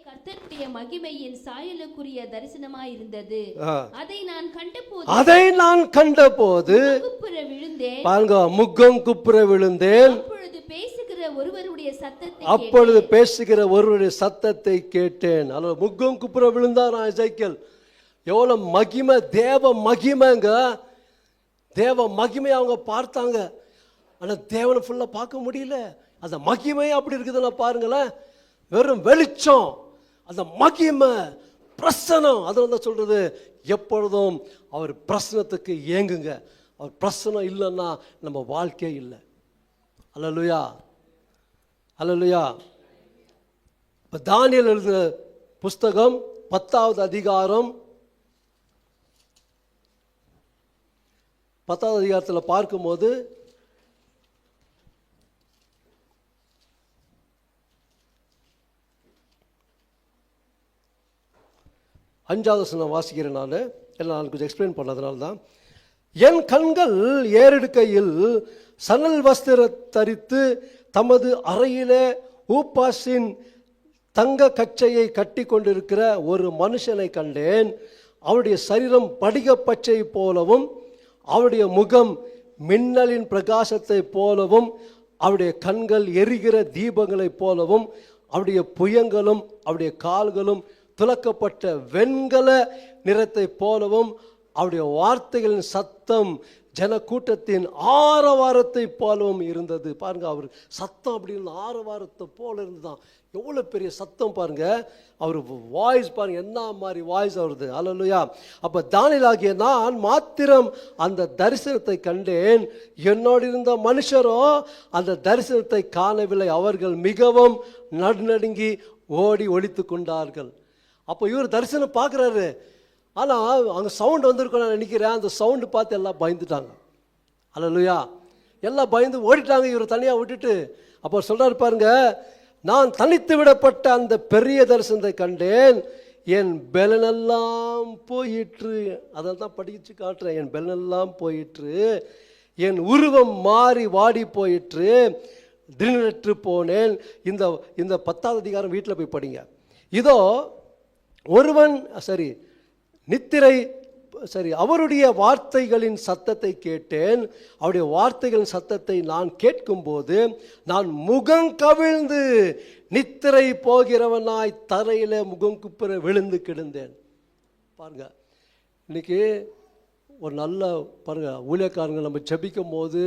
கர்த்தருடைய மகிமையின் சாயலுக்குரிய தரிசனமாயிருந்தது. அதை நான் கண்டபோது குப்புற விழுந்தேன். பாருங்க, முகம் குப்புற விழுந்தேன். அப்பொழுது பேசுகிற ஒருவருடைய சத்தத்தை கேட்டேன். முகம் குப்புற விழுந்தார் எசேக்கியேல். எவ்வளவு மகிமை, தேவ மகிமைங்க. தேவ மகிமை அவங்க பார்த்தாங்க. ஆனா தேவனை ஃபுல்லா பார்க்க முடியல. அந்த மகிமை அப்படி இருக்குதுன்னா பாருங்களேன், வெறும் வெளிச்சம், அந்த மகிமை, பிரசனம். அது வந்து சொல்றது, எப்பொழுதும் அவர் பிரசனத்துக்கு ஏங்குங்க. அவர் பிரசனம் இல்லைன்னா நம்ம வாழ்க்கையே இல்லை. ஹல்லேலூயா. ஹல்லேலூயா. இப்போ தானியேல் எழுதின புஸ்தகம் 10வது அதிகாரம் 10வது அதிகாரத்தில் பார்க்கும்போது அஞ்சாவது வசனம் வாசிக்கிறேன். நான் கொஞ்சம் எக்ஸ்பிளைன் பண்ணதுனால தான். என் கண்கள் ஏறெடுக்கையில் சணல் வஸ்திர தரித்து தமது அறையிலே ஊப்பாசின் தங்க கச்சையை கட்டி கொண்டிருக்கிற ஒரு மனுஷனை கண்டேன். அவருடைய சரீரம் படிக பச்சை போலவும், அவருடைய முகம் மின்னலின் பிரகாசத்தை போலவும், அவருடைய கண்கள் எரிகிற தீபங்களைப் போலவும், அவருடைய புயங்களும் அவருடைய கால்களும் துலக்கப்பட்ட வெண்கல நிறத்தை போலவும், அவருடைய வார்த்தைகளின் சத்தம் ஜனக்கூட்டத்தின் ஆரவாரத்தை போலவும் இருந்தது. பாருங்க, அவர் சத்தம் அப்படின்னு ஆரவாரத்தை போல இருந்துதான். எவ்வளோ பெரிய சத்தம் பாருங்க. அவர் வாய்ஸ் பாருங்க, என்ன மாதிரி வாய்ஸ் அவருது. ஹல்லேலூயா. அப்போ தானியேலாகிய நான் மாத்திரம் அந்த தரிசனத்தை கண்டேன். என்னோடு இருந்த மனுஷரோ அந்த தரிசனத்தை காணவில்லை. அவர்கள் மிகவும் நடுநடுங்கி ஓடி ஒளித்து கொண்டார்கள். அப்போ இவர் தரிசனம் பார்க்குறாரு. ஆனால் அங்கே சவுண்டு வந்திருக்கும் நான் நினைக்கிறேன். அந்த சவுண்டு பார்த்து எல்லாம் பயந்துட்டாங்க. ஹல்லேலூயா. எல்லாம் பயந்து ஓடிட்டாங்க, இவர் தனியாக விட்டுட்டு. அப்போ சொல்கிறாரு பாருங்க, நான் தனித்து விடப்பட்ட அந்த பெரிய தரிசனத்தை கண்டேன். என் பெலனெல்லாம் போயிற்று. அதில் தான் படிச்சு காட்டுறேன். என் பெலனெல்லாம் போயிற்று, என் உருவம் மாறி வாடி போயிற்று, திடீரென்று போனேன். இந்த 10வது அதிகாரம் வீட்டில் போய் படிங்க. இதோ ஒருவன் நித்திரை அவருடைய வார்த்தைகளின் சத்தத்தை கேட்டேன். அவருடைய வார்த்தைகளின் சத்தத்தை நான் கேட்கும்போது நான் முகம் கவிழ்ந்து நித்திரை போகிறவனாய் தரையில் முகம் குப்புற விழுந்து கிடந்தேன். பாருங்க, இன்னைக்கு ஒரு நல்ல பாருங்க, ஊழியக்காரங்க நம்ம ஜெபிக்கும் போது,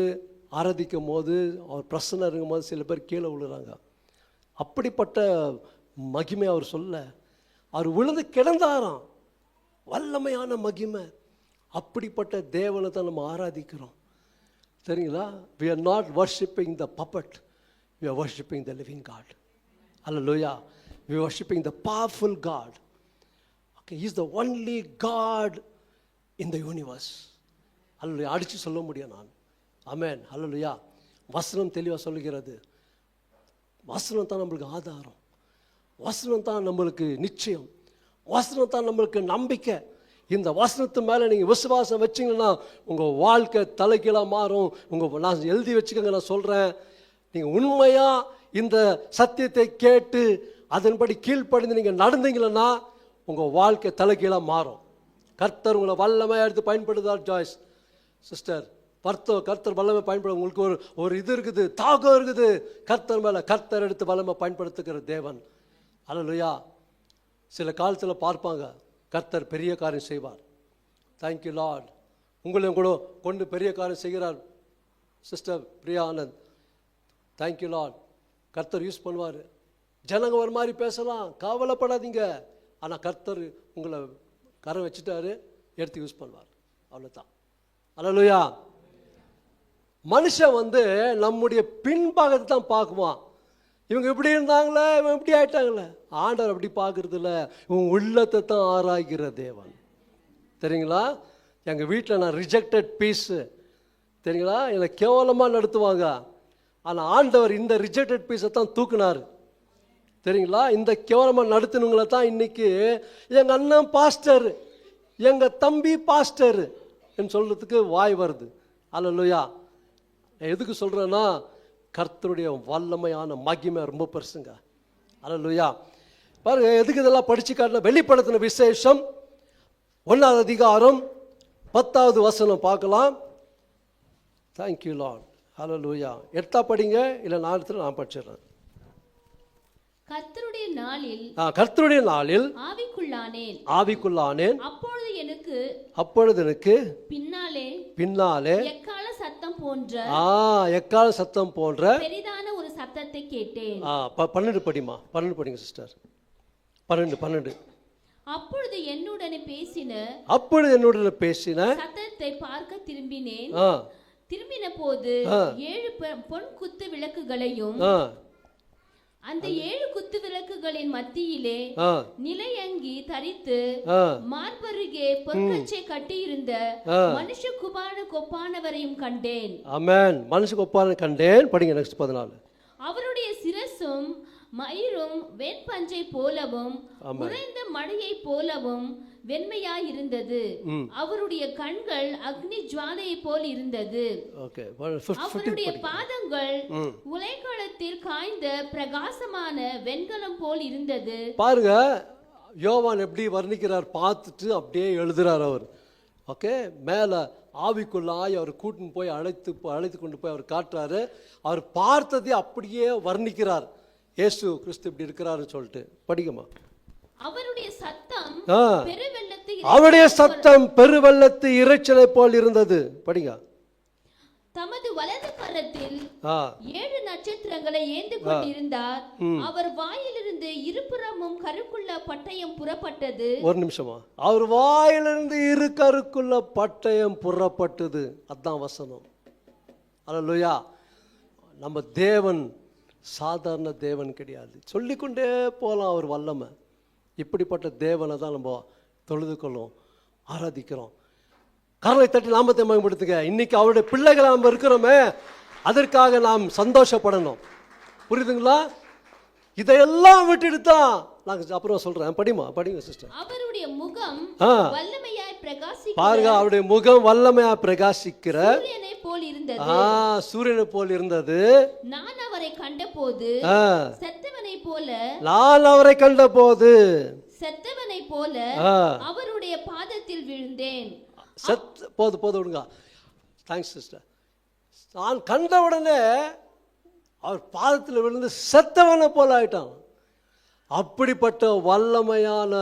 ஆராதிக்கும் போது, அவர் பிரசன்னம் இருக்கும் போது சில பேர் கீழே விழுறாங்க. அப்படிப்பட்ட மகிமை அவர் சொல்ல, அவர் விழுந்து கிடந்தாராம். வல்லமையான மகிமை. அப்படிப்பட்ட தேவனை தான் நம்ம ஆராதிக்கிறோம். சரிங்களா? we are not worshipping the puppet, we are worshipping the living God. Hallelujah. We are worshipping the powerful God. Okay, he is the only God in the universe. Hallelujah. அடிச்சு சொல்ல முடியும் நான். ஆமென். Hallelujah. வசனம் தெளிவாக சொல்லுகிறது. வசனம் தான் நம்மளுக்கு ஆதாரம், வசனம் தான் நம்மளுக்கு நிச்சயம், வசனம் தான் நம்மளுக்கு நம்பிக்கை. இந்த வசனத்து மேலே நீங்கள் விசுவாசம் வச்சிங்கன்னா உங்கள் வாழ்க்கை தலைகீழாக மாறும். நான் எழுதி வச்சுக்கோங்க, நான் சொல்கிறேன். நீங்கள் உண்மையாக இந்த சத்தியத்தை கேட்டு அதன்படி கீழ்ப்படிந்து நீங்கள் நடந்தீங்கன்னா உங்கள் வாழ்க்கை தலைகீழாக மாறும். கர்த்தர் உங்களை வல்லமையாக எடுத்து பயன்படுத்தார். ஜாய்ஸ் சிஸ்டர், கர்த்தர் வல்லமை பயன்படுத்த உங்களுக்கு ஒரு இது இருக்குது, தாகம் இருக்குது கர்த்தர் மேலே. கர்த்தர் எடுத்து வல்லமை பயன்படுத்துகிற தேவன். அல்லேலூயா. சில காலத்தில் பார்ப்பாங்க கர்த்தர் பெரிய காரியம் செய்வார். Thank you Lord. உங்களையும் கூட கொண்டு பெரிய காரியம் செய்கிறார் sister Priya Anand. Thank you Lord. கர்த்தர் யூஸ் பண்ணுவார். ஜனங்க ஒரு மாதிரி பேசலாம், கவலைப்படாதீங்க. ஆனால் கர்த்தர் உங்களை கரம் வச்சுட்டாரு, எடுத்து யூஸ் பண்ணுவார். அவ்வளோதான். அல்லேலூயா. மனுஷன் நம்முடைய பின்பாகத்தை தான் பார்க்குவான். இவங்க இப்படி இருந்தாங்களே, இவன் இப்படி ஆயிட்டாங்களே. ஆண்டவர் அப்படி பார்க்கறது இல்லை, இவங்க உள்ளத்தை தான் ஆராய்கிற தேவன். தெரியுங்களா? எங்கள் வீட்டில் நான் ரிஜெக்டட் பீஸு, தெரியுங்களா? என்னை கேவலமாக நடத்துவாங்க. ஆனால் ஆண்டவர் இந்த ரிஜெக்டட் பீஸை தான் தூக்குனார். தெரியுங்களா? இந்த கேவலமாக நடத்தினவங்களை தான் இன்னைக்கு எங்கள் அண்ணன் பாஸ்டர், எங்கள் தம்பி பாஸ்டர் என்று சொல்கிறதுக்கு வாய் வருது. அல்லேலூயா. எதுக்கு சொல்கிறேன்னா, கர்த்தருடைய வல்லமையான மகிமை ரொம்ப பெருசுங்க. அல்லேலூயா. பாருங்க, எதுக்கு இதெல்லாம் படிச்சு காட்டின? வெளிப்படுத்தின விசேஷம் 1வது அதிகாரம் 10வது வசனம் பார்க்கலாம். Thank you Lord. அல்லேலூயா. எடுத்தா படிங்க, இல்லை நான் படிச்சிடுறேன். கர்த்தருடைய நாளில் ஆவிக்குள்ளானேன். அப்பொழுது எனக்கு பின்னாலே எக்காள சத்தம் போன்ற பெரிதான ஒரு சத்தத்தை கேட்டேன். 12 படிமா, 12 படிங்க சிஸ்டர். 12. அப்பொழுது என்னுடனே பேசின சத்தத்தை பார்க்க திரும்பினேன். திரும்பின போது 7 பொன் குத்து விளக்குகளையும் அந்த 7 குத்து விளக்குகளின் மத்தியிலே நிலையங்கி தரித்து மார்பருகே பொற்கச்சை கட்டியிருந்த மனுஷகுமாரனுக்கு ஒப்பானவரையும் கண்டேன். ஆமென். மனுஷனுக்கு ஒப்பானவரை கண்டேன். படிங்க நெக்ஸ்ட் 14. அவருடைய சிரசும் மயிரும் வெண்பஞ்சை போலவும் உறைந்த மழையை போலவும் வெண்மையாயிருந்தது. அவருடைய கண்கள் அக்னி ஜுவாலையை போல் இருந்தது. அவருடைய பாதங்கள் உலைக்களத்தில் காய்ந்த பிரகாசமான வெண்கலம் போல் இருந்தது. பாருங்க, யோவான் எப்படி வர்ணிக்கிறார் பார்த்துட்டு அப்படியே எழுதுறார் அவர். ஓகே, மேலே ஆவிக்குள்ளாய் அவர் கூட்டின்னு போய் அழைத்து கொண்டு போய் அவர் காட்டுறாரு. அவர் பார்த்ததை அப்படியே வர்ணிக்கிறார். இயேசு கிறிஸ்து இப்படி இருக்கிறாருன்னு சொல்லிட்டு. படிக்குமா. அவருடைய சத்தம் பெருவெள்ளத்து இரைச்சலை போல் இருந்தது. படிங்க. தமது வலது கரத்தில் 7 நட்சத்திரங்களை ஏந்தி கொண்டிருந்தார். அவர் வாயிலிருந்து இருபுறமும் கருக்குள்ள பட்டயம் புறப்பட்டது. ஒரு நிமிஷமா. அவர் வாயிலிருந்து இரு கருக்குள்ள பட்டயம் புறப்பட்டது. அதான் வசனம். அல்லேலூயா. நம்ம தேவன் சாதாரண தேவன் கிடையாது. சொல்லிக்கொண்டே போகலாம் அவர் வல்லமை. இப்படிப்பட்ட தேவனை தான் நம்ம தொழுது கொள்ளும், ஆராதிக்கிறோம். கரலை தட்டி நாமத்தை மேம்படுத்துங்க. இன்னைக்கு அவருடைய பிள்ளைகளை நம்ம இருக்கிறோமே, அதற்காக நாம் சந்தோஷப்படணும். புரியுதுங்களா? இதையெல்லாம் விட்டுட்டு தான் நாங்கள் அப்புறம் சொல்றேன். படிங்க சிஸ்டர். அவருடைய முகம் வல்லமையாய் பிரகாசிக்கிற, பாருங்க, அவருடைய முகம் வல்லமையாய் பிரகாசிக்கிற சூரியனை போல் இருந்தது. நான் அவரை கண்டபோது செத்தவனை போல அவருடைய பாதத்தில் விழுந்தேன். போது விடுங்க. Thanks sister. நான் கண்டவுடனே அவர் பாதத்தில் விழுந்து செத்தவனை போல ஆயிட்டான். அப்படிப்பட்ட வல்லமையான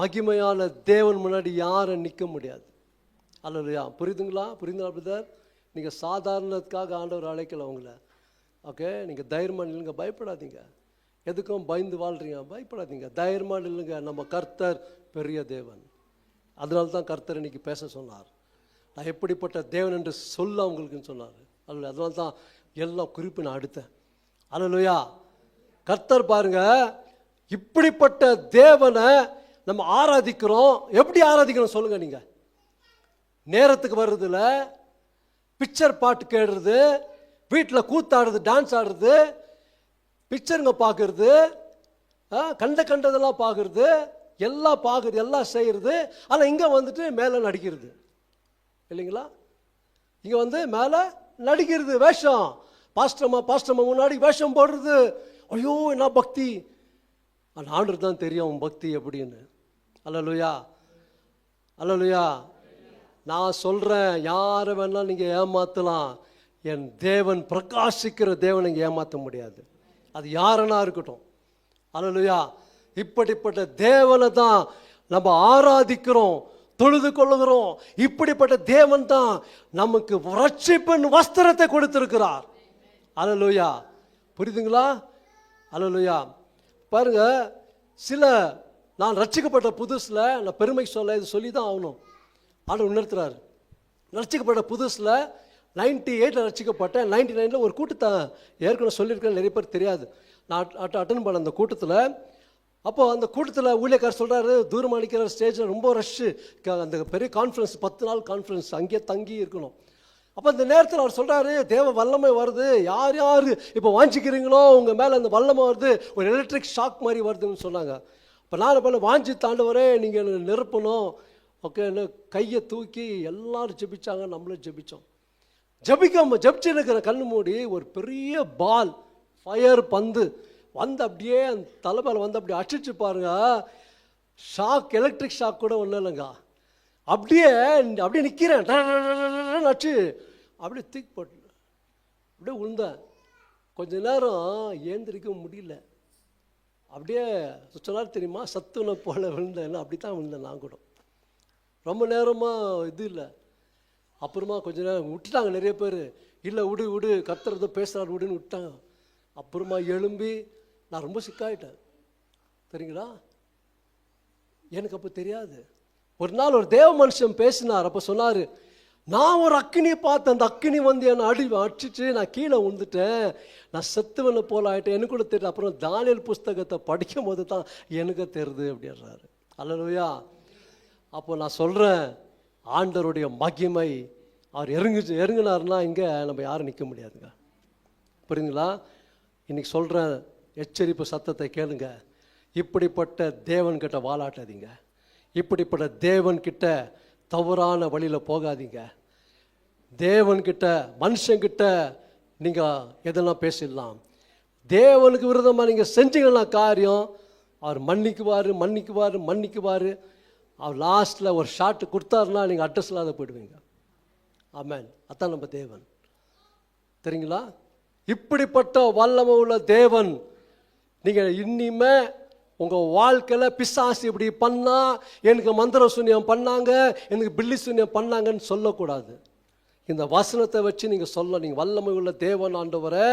மகிமையான தேவன் முன்னாடி யாரும் நிற்க முடியாது. அல்லேலூயா. புரியுதுங்களா பிரதர்? நீங்கள் சாதாரணத்துக்காக ஆண்டவர் அழைக்கல உங்களை. ஓகே, நீங்கள் தைரியமாக இல்லைங்க, பயப்படாதீங்க. எதுக்கும் பயந்து வாழ்றீங்க, பயப்படாதீங்க, தைரியமாக இல்லைங்க. நம்ம கர்த்தர் பெரிய தேவன். அதனால தான் கர்த்தர் இன்னைக்கு பேச சொன்னார். நான் எப்படிப்பட்ட தேவன் என்று சொல்ல அவங்களுக்குன்னு சொன்னார். அதனால தான் எல்லா குறிப்பு நான் அடுத்தேன். அல்லேலூயா. கர்த்தர் பாருங்க, இப்படிப்பட்ட தேவனை நம்ம ஆராதிக்கிறோம். எப்படி ஆராதிக்கிறோம் சொல்லுங்க நீங்க? நேரத்துக்கு வர்றதுல பிக்சர் பாட்டு கேடுறது, வீட்டில் கூத்தாடுறது, டான்ஸ் ஆடுறது, பிக்சருங்க பார்க்கறது, கண்டதெல்லாம் பார்க்கறது, எல்லாம் பார்க்குறது, எல்லாம் செய்கிறது. ஆனால் இங்கே வந்துட்டு மேலே நடிக்கிறது இல்லைங்களா? இங்கே வந்து மேலே நடிக்கிறது, வேஷம். பாஸ்டர்மா முன்னாடி வேஷம் போடுறது. ஐயோ என்ன பக்தி! ஆண்டவர் தான் தெரியும் பக்தி எப்படின்னு. அல்லேலூயா, அல்லேலூயா. நான் சொல்கிறேன், யாரை வேணாலும் நீங்கள் ஏமாற்றலாம், என் தேவன் பிரகாசிக்கிற தேவனை நீங்கள் ஏமாற்ற முடியாது. அது யாருன்னா இருக்கட்டும். அல்லேலூயா. இப்படிப்பட்ட தேவனை தான் நம்ம ஆராதிக்கிறோம், தொழுது கொள்ளுகிறோம். இப்படிப்பட்ட தேவன் தான் நமக்கு ரட்சிப்பின் வஸ்திரத்தை கொடுத்திருக்கிறார். அல்லேலூயா. புரியுதுங்களா? அல்லேலூயா. பாருங்க, சில நான் ரட்சிக்கப்பட்ட புதுசில், நான் பெருமை சொல்ல இது சொல்லி தான் ஆகணும், ஆண்டவர் உணர்த்துறாரு. ரட்சிக்கப்பட்ட புதுசில் 98 ரட்சிக்கப்பட்டேன். 99 ஒரு கூட்டத்தை ஏற்கனவே சொல்லியிருக்கேன், நிறைய பேர் தெரியாது. நான் அட்டன் பண்ண அந்த கூட்டத்தில், அப்போ அந்த கூட்டத்தில் ஊழியக்காரர் சொல்கிறாரு, தூரமாக நிற்கிற ஸ்டேஜில் ரொம்ப ரஷ்ஷு, அந்த பெரிய கான்ஃபரன்ஸ், 10 நாள் கான்ஃபரன்ஸ், அங்கேயே தங்கி இருக்கணும். அப்போ அந்த நேரத்தில் அவர் சொல்கிறாரு, தேவ வல்லமை வருது, யார் யார் இப்போ வாஞ்சிக்கிறீங்களோ உங்கள் மேலே அந்த வல்லமை வருது, ஒரு எலக்ட்ரிக் ஷாக் மாதிரி வருதுன்னு சொன்னாங்க. இப்போ நான் பண்ண வாஞ்சி தாண்டவரே நீங்கள் எனக்கு நிரப்பணும். ஓகே, கையை தூக்கி எல்லாரும் ஜெபிச்சாங்க, நம்மளும் ஜெபித்தோம். ஜெபிச்சு இருக்கிற கண்ணு மூடி ஒரு பெரிய பால் ஃபயர் பந்து வந்து அப்படியே அந்த தலைமையில் வந்து அப்படியே அடிச்சு பாருங்க. ஷாக், எலக்ட்ரிக் ஷாக் கூட ஒன்றும் இல்லைங்க. அப்படியே நிற்கிறேன், அடிச்சு அப்படியே தூக்கி போட்டு அப்படியே விழுந்தேன். கொஞ்ச நேரம் ஏந்திரிக்க முடியல. அப்படியே சொன்னார் தெரியுமா, சத்துணை போல விழுந்தேன். அப்படி தான் விழுந்தேன் நான் கூட. ரொம்ப நேரமாக இது இல்லை. அப்புறமா கொஞ்ச நேரம் விட்டுட்டாங்க நிறைய பேர். இல்லை விடு கத்துறதோ பேசுகிறாரு விடுன்னு விட்டாங்க. அப்புறமா எழும்பி நான் ரொம்ப சிக்காயிட்டேன் தெரியுங்களா. எனக்கு அப்போ தெரியாது. ஒரு நாள் ஒரு தேவ மனுஷன் பேசினார். அப்போ சொன்னார், நான் ஒரு அக்கினியை பார்த்தேன், அந்த அக்கினி வந்து என்னை அடிச்சு நான் கீழே விழுந்துட்டேன், நான் செத்துவனை போல ஆகிட்டேன், எனக்கு கூட தெரியல. அப்புறம் தானியேல் புஸ்தகத்தை படிக்கும் போது தான் எனக்கு தெரியுது அப்படின்றாரு. அல்லேலூயா. அப்போ நான் சொல்கிறேன், ஆண்டவருடைய மகிமை அவர் இறங்குனாருன்னா இங்கே நம்ம யாரும் நிற்க முடியாதுங்க. புரியுதுங்களா? இன்னைக்கு சொல்கிறேன், எச்சரிப்பு சத்தத்தை கேளுங்க. இப்படிப்பட்ட தேவன்கிட்ட வாலாட்டாதீங்க. இப்படிப்பட்ட தேவன்கிட்ட தவறான வழியில் போகாதீங்க. தேவன்கிட்ட, மனுஷங்கிட்ட நீங்கள் எதெல்லாம் பேசிடலாம். தேவனுக்கு விரோதமாக நீங்கள் செஞ்சீங்கன்னா காரியம், அவர் மன்னிக்குவார். அவர் லாஸ்ட்டில் ஒரு ஷாட்டு கொடுத்தாருன்னா நீங்கள் அட்ரஸ் இல்லாத போயிடுவீங்க. ஆமென். அதான் நம்ம தேவன் தெரியுங்களா. இப்படிப்பட்ட வல்லமை உள்ள தேவன். நீங்கள் இனிமே உங்கள் வாழ்க்கையில் பிசாசு இப்படி பண்ணால், எனக்கு மந்திர சூன்யம் பண்ணாங்க, எனக்கு பில்லி சூன்யம் பண்ணாங்கன்னு சொல்லக்கூடாது. இந்த வசனத்தை வச்சு நீங்கள் சொல்ல, நீங்கள் வல்லமை உள்ள தேவன் ஆண்டவரை,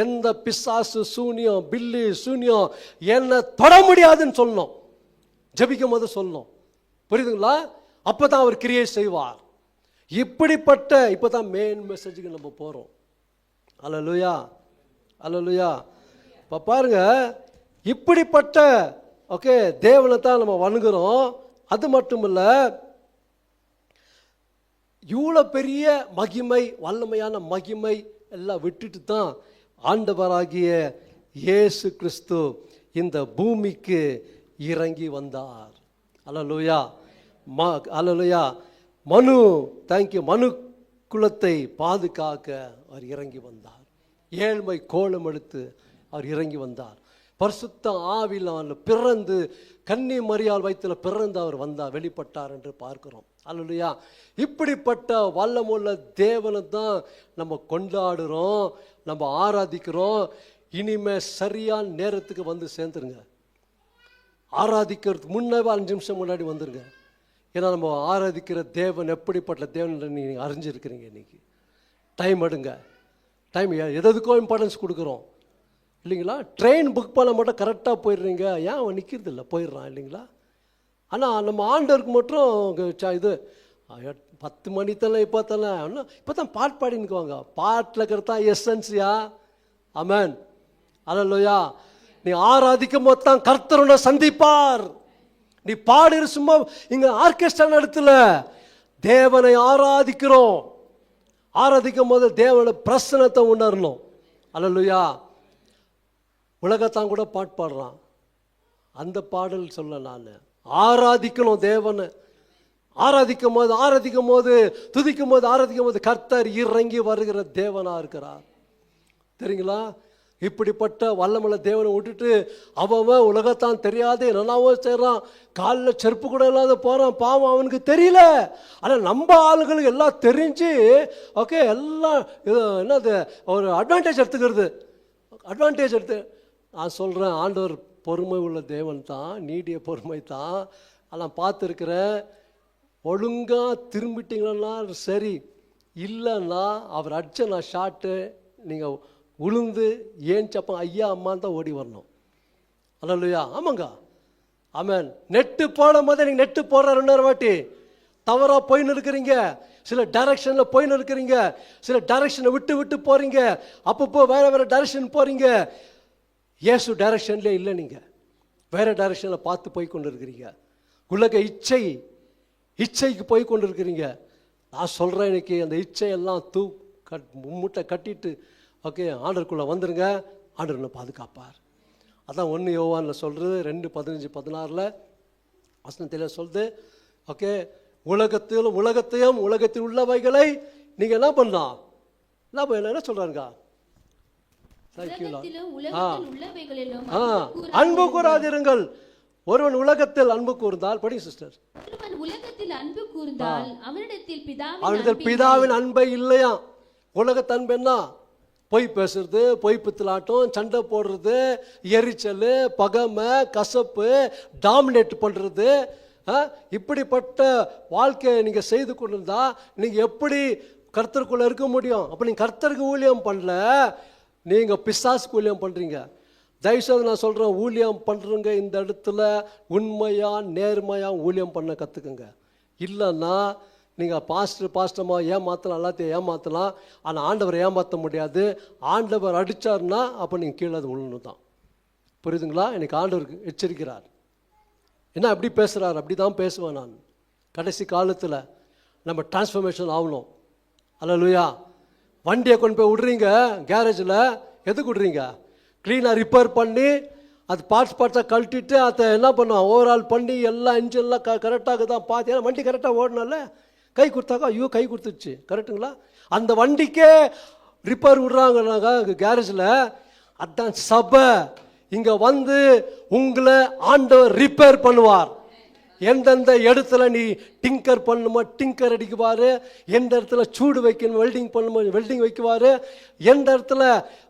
எந்த பிசாசு சூன்யம் பில்லி சூன்யம் என்னை தொட முடியாதுன்னு சொல்லணும். ஜபிக்கும் போது சொல்லணும். புரியுதுங்களா? அப்போ தான் அவர் கிரியை செய்வார். இப்படிப்பட்ட இப்போ தான் மெயின் மெசேஜுக்கு நம்ம போகிறோம். அல்லேலூயா, அல்லேலூயா. இப்போ பாருங்க, இப்படிப்பட்ட ஓகே தேவனை தான் நம்ம வணங்குறோம். அது மட்டும் இல்லை, இவ்வளோ பெரிய மகிமை, வல்லமையான மகிமை எல்லாம் விட்டுட்டு தான் ஆண்டவராகிய இயேசு கிறிஸ்து இந்த பூமிக்கு இறங்கி வந்தார். அல்லேலூயா, அல்லேலூயா. மனு குலத்தை பாதுகாக்க அவர் இறங்கி வந்தார். ஏழ்மை கோலம் எடுத்து அவர் இறங்கி வந்தார். பரிசுத்த ஆவியில் பிறந்து, கன்னி மரியாள் வயிற்றில் பிறந்து அவர் வந்தார், வெளிப்பட்டார் என்று பார்க்கிறோம். அல்லேலூயா. இப்படிப்பட்ட வல்லமுள்ள தேவனை தான் நம்ம கொண்டாடுறோம், நம்ம ஆராதிக்கிறோம். இனிமே சரியான நேரத்துக்கு வந்து சேர்ந்துருங்க. ஆராதிக்கிறதுக்கு முன்னே 5 நிமிஷம் முன்னாடி வந்துருங்க. ஏன்னா நம்ம ஆராதிக்கிற தேவன் எப்படிப்பட்ட தேவன் நீங்கள் அறிஞ்சிருக்கிறீங்க. இன்றைக்கி டைம் எடுங்க. டைம் எதுக்கும் இம்பார்ட்டன்ஸ் கொடுக்குறோம் இல்லைங்களா. ட்ரெயின் புக் பண்ண மட்டும் கரெக்டாக போயிடுறீங்க, ஏன் அவன் நிற்கிறது இல்லை, போயிடுறான் இல்லைங்களா. ஆனால் நம்ம ஆண்டவருக்கு மட்டும் இது 10 மணி தானே இப்போ தானே இன்னும் இப்போ தான் பாட்டு பாடினுக்குவாங்க. பாட்டில் இருக்கிறதா எசன்ஸியா. ஆமென். அல்லேலூயா. நீ ஆராதிக்கும் போது தான் கர்த்தர் உன்னை சந்திப்பார். நீ பாடுற சும்மா இங்கே ஆர்கெஸ்ட்ரா நடத்தல, தேவனை ஆராதிக்கிறோம். ஆராதிக்கும் போது தேவனோட பிரசன்னத்தை உணரணும். அல்லேலூயா. உலகத்தான் கூட பாட்டு பாடுறான், அந்த பாடல் சொல்ல நான் ஆராதிக்கணும் தேவனை. ஆராதிக்கும் போது துதிக்கும் போது கர்த்தர் இறங்கி வருகிற தேவனா இருக்கிறார். தெரியுங்களா? இப்படிப்பட்ட வல்லமுள்ள தேவனை விட்டுட்டு அவன் உலகத்தான் தெரியாது என்னென்னவோ செய்கிறான், காலில் செருப்பு கூட இல்லாத போகிறான், பாவம் அவனுக்கு தெரியல. ஆனால் நம்ம ஆளுகளுக்கு எல்லாம் தெரிஞ்சு ஓகே எல்லாம் என்னது ஒரு அட்வான்டேஜ் எடுத்து நான் சொல்கிறேன், ஆண்டவர் பொறுமை உள்ள தேவன் தான், நீடிய பொறுமை தான். ஆனால் பார்த்துருக்கிறேன், ஒழுங்காக திரும்பிட்டீங்கன்னா சரி, இல்லைன்னா அவர் அடிச்ச நான் ஷாட்டு நீங்கள் உளுந்து ஏன் சப்பம் ஐயா அம்மான்னு தான் ஓடி வரணும். அல்லேலூயா. ஆமாங்க. ஆமென். நெட்டு போடும் போதே நீங்கள் நெட்டு போடுற 2 வாட்டி தவறாக போயின்னு இருக்கிறீங்க, சில டைரக்ஷனில் போயின்னு இருக்கிறீங்க, சில டைரக்ஷனை விட்டு போகிறீங்க, அப்பப்போ வேறு டைரக்ஷன் போகிறீங்க. இயேசு டைரக்ஷன்லேயே இல்லை, நீங்கள் வேறு டைரக்ஷனில் பார்த்து போய் கொண்டு இருக்கிறீங்க. உலக இச்சைக்கு போய் கொண்டு இருக்கிறீங்க. நான் சொல்கிறேன், இன்னைக்கு அந்த இச்சையெல்லாம் முட்டை கட்டிட்டு ஓகே ஆண்டருக்குள்ளே வந்துருங்க, ஆண்டர் பாதுகாப்பார். அதான் 1 யோவானில் சொல்கிறது, 2:15-16 வசனத்தில் சொல்லுது. ஓகே, உலகத்தையும் உலகத்தில் உள்ளவைகளை நீங்கள் என்ன பண்ணலாம், என்ன சொல்கிறாங்க, அன்பு கூறாதிருங்கள். ஒருவன் உலகத்தில் அன்பு கூர்ந்தால், படிங்க சிஸ்டர், உலகத்தில் அன்பு கூர்ந்தால் அவனிடத்தில் பிதாவின் அன்பை இல்லையா. உலகத்து அன்பு என்ன? பொய் பேசுறது, பொய் பித்தலாட்டம், சண்டை போடுறது, எரிச்சல், பகமை, கசப்பு, டாமினேட் பண்ணுறது. இப்படிப்பட்ட வாழ்க்கையை நீங்கள் செய்து கொண்டிருந்தா நீங்கள் எப்படி கர்த்தருக்குள்ளே இருக்க முடியும்? அப்போ நீங்கள் கர்த்தருக்கு ஊழியம் பண்ணல, நீங்கள் பிசாசுக்கு ஊழியம் பண்ணுறீங்க. தயவுசெய்து நான் சொல்கிறேன், ஊழியம் பண்ணுறவங்க இந்த இடத்துல உண்மையாக நேர்மையாக ஊழியம் பண்ண கற்றுக்குங்க. இல்லைன்னா நீங்கள் பாஸ்டமாக ஏமாற்றலாம், எல்லாத்தையும் ஏமாற்றலாம், ஆனால் ஆண்டவரை ஏமாற்ற முடியாது. ஆண்டவர் அடித்தார்னா அப்போ நீங்கள் கீழே அது விழணும் தான். புரியுதுங்களா? எனக்கு ஆண்டவருக்கு எச்சரிக்கிறார். என்ன அப்படி பேசுகிறார், அப்படி தான் பேசுவேன் நான். கடைசி காலத்தில் நம்ம டிரான்ஸ்ஃபர்மேஷன் ஆகணும். அல்லேலூயா. வண்டியை கொண்டு போய் விட்றீங்க கேரேஜில், எதுக்கு விட்றீங்க? க்ளீனாக ரிப்பேர் பண்ணி அது பார்ட்ஸாக கழட்டிட்டு அதை என்ன பண்ணுவோம், ஓவரால் பண்ணி எல்லாம் இன்ஜின்லாம் கரெக்டாக தான் பார்த்து, ஏன்னா வண்டி கரெக்டாக ஓடனால கை கொடுத்தாக்கா ஐயோ கை கொடுத்துச்சு, கரெக்டுங்களா? அந்த வண்டிக்கே ரிப்பேர் விட்றாங்கன்னாக்கா கேரேஜில், அதுதான் சபை. இங்கே வந்து உங்களை ஆண்டவர் ரிப்பேர் பண்ணுவார். எந்தெந்த இடத்துல நீ டிங்கர் பண்ணுமோ டிங்கர் அடிக்குவார், எந்த இடத்துல சூடு வைக்கணும் வெல்டிங் பண்ணுமோ வெல்டிங் வைக்குவார், எந்த இடத்துல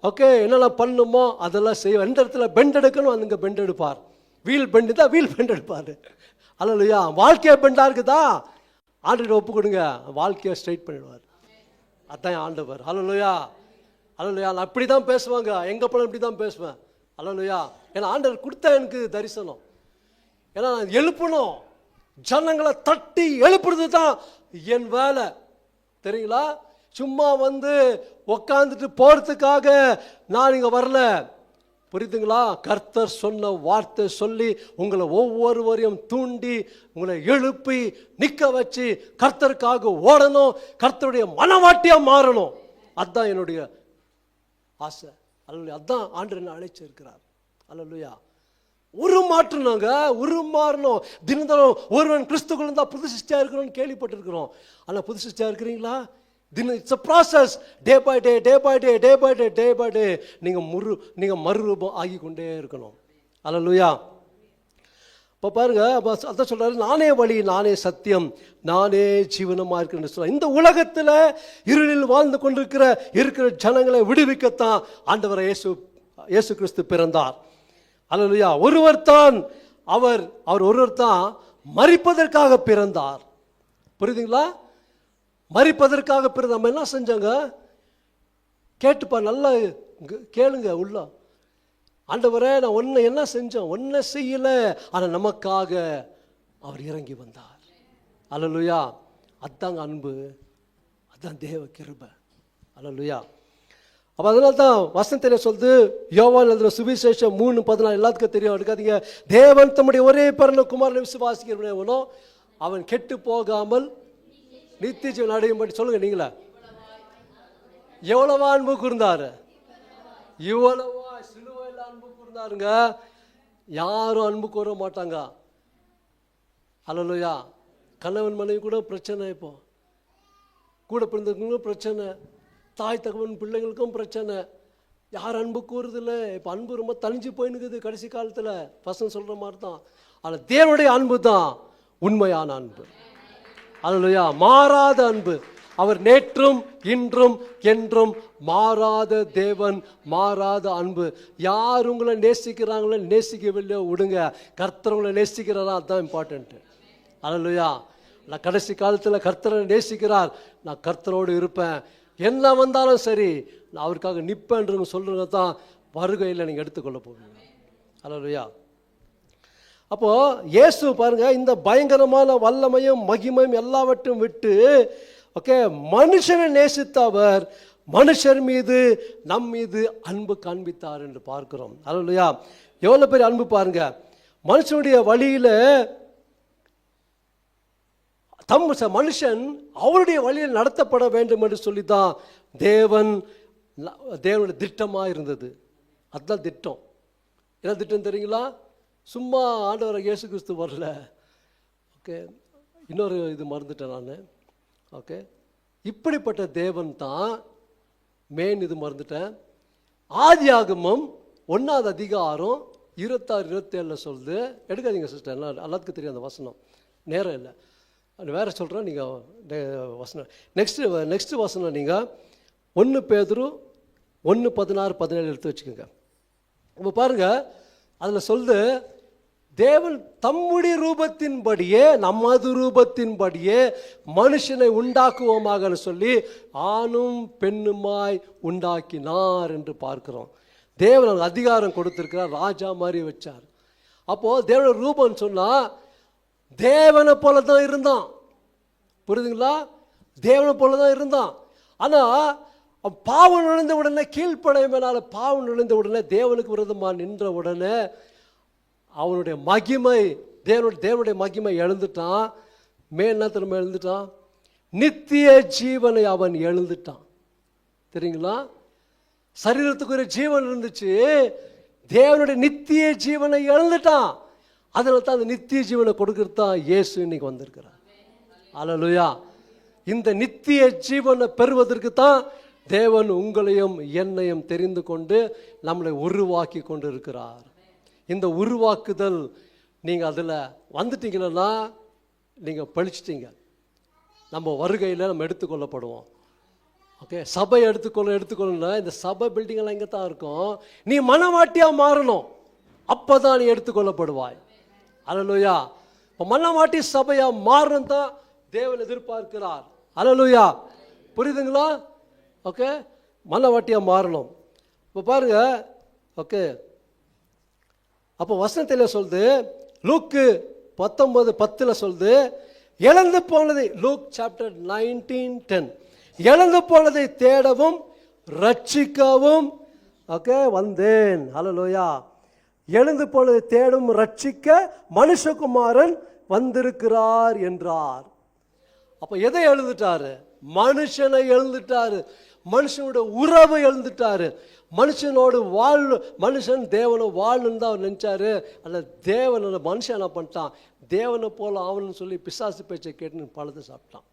ஓகே என்னெல்லாம் பண்ணுமோ அதெல்லாம் செய்வார், எந்த இடத்துல பெண்ட் எடுக்கணும் அங்கே பெண்ட் எடுப்பார், வீல் பெண்டு தான் வீல் பெண்ட் எடுப்பார். அல்லேலூயா. வாழ்க்கையை பெண்டாக இருக்குதா, ஆண்டவர் ஒப்பு கொடுங்க, வாழ்க்கையை ஸ்ட்ரைட் பண்ணிடுவார். அதான் ஆண்டவர். அல்லேலூயா. அல்லேலூயா. நான் அப்படி தான் பேசுவாங்க, எங்கே போனாலும் இப்படி தான் பேசுவேன். அல்லேலூயா. ஏன்னா ஆண்டவர் கொடுத்தா எனக்கு தரிசனம். ஏன்னா நான் எழுப்பணும், ஜனங்களை தட்டி எழுப்புறது தான் என் வேலை. தெரியுங்களா? சும்மா வந்து உக்காந்துட்டு போகிறதுக்காக நான் இங்கே வரல. புரியுதுங்களா? கர்த்தர் சொன்ன வார்த்தை சொல்லி உங்களை ஒவ்வொருவரையும் தூண்டி உங்களை எழுப்பி நிற்க வச்சு கர்த்தருக்காக ஓடணும், கர்த்தருடைய மனவாட்டியாக மாறணும். அதுதான் என்னுடைய ஆசை. அல்லேலூயா. அதுதான் ஆண்டவர் என்ன அழைச்சிருக்கிறார். அல்லேலூயா. உருமாறணும். தினந்தனம் ஒருவன் கிறிஸ்துக்குள்ள இருந்தால் புது சிருஷ்டியாக இருக்கணும்னு கேள்விப்பட்டிருக்கிறோம். ஆனால் புது சிருஷ்டியாக இருக்கிறீங்களா? It's a process. Day by day நீங்கள் மறுரூபம் ஆகி கொண்டே இருக்கணும். அல்லேலூயா. இப்போ பாருங்க, அதான் சொல்றாரு, நானே வழி, நானே சத்தியம், நானே ஜீவனமாக இருக்கிறேன்னு சொல்ல. இந்த உலகத்தில் இருளில் வாழ்ந்து இருக்கிற ஜனங்களை விடுவிக்கத்தான் ஆண்டவர் இயேசு கிறிஸ்து பிறந்தார். அல்லேலூயா. அவர் ஒருவர் தான் மரிப்பதற்காக பிறந்தார். புரியுதுங்களா? மரிப்பதற்காக பிறந்த நம்ம என்ன செஞ்சாங்க கேட்டுப்பா, நல்லா கேளுங்க உள்ள. ஆண்டவரே, நான் ஒன்றை என்ன செஞ்சோம், ஒன்றை செய்யலை, ஆனால் நமக்காக அவர் இறங்கி வந்தார். அல்லேலூயா. அதாங்க அன்பு, அதுதான் தேவ கிருபை. அல்லேலூயா. அப்போ அதனால தான் வசனத்தில் சொல்லுது, யோவான் எழுதின சுவிசேஷம் 3:14 எல்லாத்துக்கும் தெரியும், எடுக்காதீங்க. தேவன் தம்முடைய ஒரே பிறந்த குமாரனை விசுவாசிக்கிறவனோ அவன் கெட்டு போகாமல் நித்திய ஜீவன் அடையும்படி. சொல்லுங்க நீங்களா, எவ்வளவா அன்பு கூர்ந்தாரு, இவ்வளவா சிலுவையில் அன்பு கூர்ந்தாருங்க. யாரும் அன்பு கூற மாட்டாங்க. அல்லேலூயா. கணவன் மனைவி கூட பிரச்சனை, இப்போ கூட பிறந்தவங்களுக்கும் பிரச்சனை, தாய் தகவன் பிள்ளைங்களுக்கும் பிரச்சனை. யார் அன்பு கூறுதில்ல. இப்போ அன்பு ரொம்ப தனிஞ்சு போயினுக்குது கடைசி காலத்தில். பசங்க சொல்கிற மாதிரி தான். ஆனால் தேவனுடைய அன்பு தான் உண்மையான அன்பு. அல்லேலூயா. மாறாத அன்பு. அவர் நேற்றும் இன்றும் என்றும் மாறாத தேவன், மாறாத அன்பு. யார் உங்களை நேசிக்கிறாங்களோ நேசிக்கவில்லையோ விடுங்க, கர்த்தர் உங்களை நேசிக்கிறாரா, அதுதான் இம்பார்ட்டன்ட்டு. அல்லேலூயா. நான் கடைசி காலத்தில் கர்த்தரை நேசிக்கிறார், நான் கர்த்தரோடு இருப்பேன், என்ன வந்தாலும் சரி நான் அவருக்காக நிற்பேன்றவங்க சொல்கிறத தான் வருகையில் நீங்கள் எடுத்துக்கொள்ள போவீங்க. அல்லேலூயா. அப்போது இயேசு பாருங்க, இந்த பயங்கரமான வல்லமையும் மகிமையும் எல்லாவற்றையும் விட்டு ஓகே மனுஷனை நேசித்த அவர் மனுஷர் மீது நம் மீது அன்பு காண்பித்தார் என்று பார்க்கிறோம். அல்லேலூயா. எவ்வளோ பெரிய அன்பு பாருங்க. மனுஷனுடைய வழியில் மனுஷன் அவருடைய வழியில் நடத்தப்பட வேண்டும் என்று சொல்லித்தான் தேவனுடைய திட்டமாக இருந்தது. அதுதான் திட்டம். என்ன திட்டம் தெரியுங்களா? சும்மா ஆண்டவரை இயேசு கிறிஸ்து வரல. ஓகே, இன்னொரு இது மறந்துட்டேன் நான். ஓகே, இப்படிப்பட்ட தேவன் தான் இது மறந்துட்டேன். ஆதியாகமம் 1ஆம் அதிகாரம் 26-27 சொல்லுது. எடுக்காதீங்க சிஸ்டர், எல்லாத்துக்கும் தெரியும் அந்த வசனம், நேரம் இல்லை, வேற சொல்கிறேன். நீங்கள் வசனம் நெக்ஸ்ட் வசனம் நீங்கள் 1 பேதுரு 1:16-17 எடுத்து வச்சுக்கோங்க. இப்போ பாருங்க, அதில் சொல்லுது, தேவன் தம்முடைய ரூபத்தின்படியே நமது ரூபத்தின்படியே மனுஷனை உண்டாக்குவோமாக சொல்லி ஆணும் பெண்ணுமாய் உண்டாக்கினார் என்று பார்க்கிறோம். தேவன் அதிகாரம் கொடுத்திருக்கிறார், ராஜா மாதிரி வச்சார். அப்போது தேவனுடைய ரூபம்னு சொன்னால் தேவனை போல தான் இருந்தான். புரியுதுங்களா? தேவனை போல தான் இருந்தான். ஆனால் பாவம் நுழைந்த உடனே, கீழ்ப்படைமையினால பாவம் நுழைந்த உடனே, தேவனுக்கு விரோதமாக நின்ற உடனே அவனுடைய மகிமை, தேவனுடைய மகிமை எழுந்துட்டான். என்ன திரும்ப எழுந்துட்டான்? நித்திய ஜீவனை அவன் எழுந்துட்டான். தெரியுங்களா? சரீரத்துக்குரிய ஜீவன் இருந்துச்சு, தேவனுடைய நித்திய ஜீவனை எழுந்துட்டான். அதனால தான் அந்த நித்திய ஜீவனை கொடுக்கறது தான் இயேசு இன்னைக்கு வந்திருக்கிறார். அல்லேலூயா. இந்த நித்திய ஜீவனை பெறுவதற்கு தான் தேவன் உங்களையும் என்னையும் தெரிந்து கொண்டு நம்மளை உருவாக்கி கொண்டு இருக்கிறார். இந்த உருவாக்குதல் நீங்கள் அதில் வந்துட்டீங்கன்னா நீங்கள் பழிச்சிட்டீங்க. நம்ம வருகையில் நம்ம எடுத்துக்கொள்ளப்படுவோம். ஓகே, சபை எடுத்துக்கொள்ளணும்னா இந்த சபை பில்டிங்கெல்லாம் இங்கே தான் இருக்கும். நீ மனவாட்டியாக மாறணும், அப்போ தான் நீ எடுத்துக்கொள்ளப்படுவாய். அல்லேலூயா. இப்போ மனவாட்டி சபையாக மாறணும் தான் தேவன் எதிர்பார்க்கிறார். அல்லேலூயா. புரியுதுங்களா? ஓகே, மனவாட்டியாக மாறணும். இப்போ பாருங்க. ஓகே, அப்போ வசனத்தில் சொல்லுது, லூக்கு 19:10 சொல்லுது, இழந்து போனதை, லூக் சாப்டர் 19:10, இழந்து போனதை தேடவும் ரட்சிக்கவும் ஓகே வந்தேன். அல்லேலூயா. எழுந்து போனதை தேடும் ரட்சிக்க மனுஷகுமாரன் வந்திருக்கிறார் என்றார். அப்போ எதை எழுந்துட்டாரு? மனுஷனை எழுந்துட்டாரு. மனுஷனோட உறவை எழுந்துட்டாரு. மனுஷனோடு மனுஷன் தேவனை வாழணுன்னு தான் அவர் நினைச்சாரு. அந்த தேவனோட மனுஷன் என்ன பண்ணிட்டான்? தேவனை போல ஆகணும்னு சொல்லி பிசாசு பேச்சை கேட்டு பழத்தை சாப்பிட்டான்.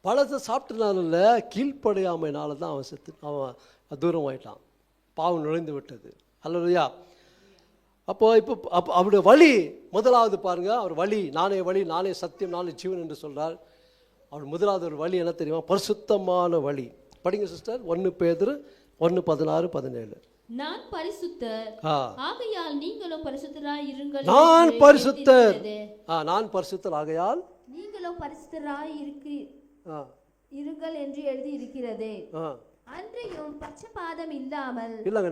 பழத்தை சாப்பிட்டனால கீழ்ப்படையாமைனால தான் அவன் தூரம் ஆயிட்டான். பாவம் நுழைந்து விட்டது. அல்லேலூயா. இப்போ அவருடைய வழி முதலாவது பாருங்க. அவர் வழி, நானே வழி, நானே சத்தியம், நானே ஜீவன் என்று சொல்றார். அவர் முதலாவது ஒரு வழி என்ன தெரியுமா? பரிசுத்தமான வழி. படிங்க சிஸ்டர். 1 பேதுரு 1:16-17. நான் பரிசுத்தர், ஆகையால் நீங்களும் பரிசுத்தராய் இருங்கள். நான் பரிசுத்தர், நான் பரிசுத்தர் ஆகையால் நீங்களும் பரிசுத்தராய் இருங்கள் என்று எழுதி இருக்கிறது. அன்றையும் பட்சபாதம் இல்லாமல் இல்லைங்க.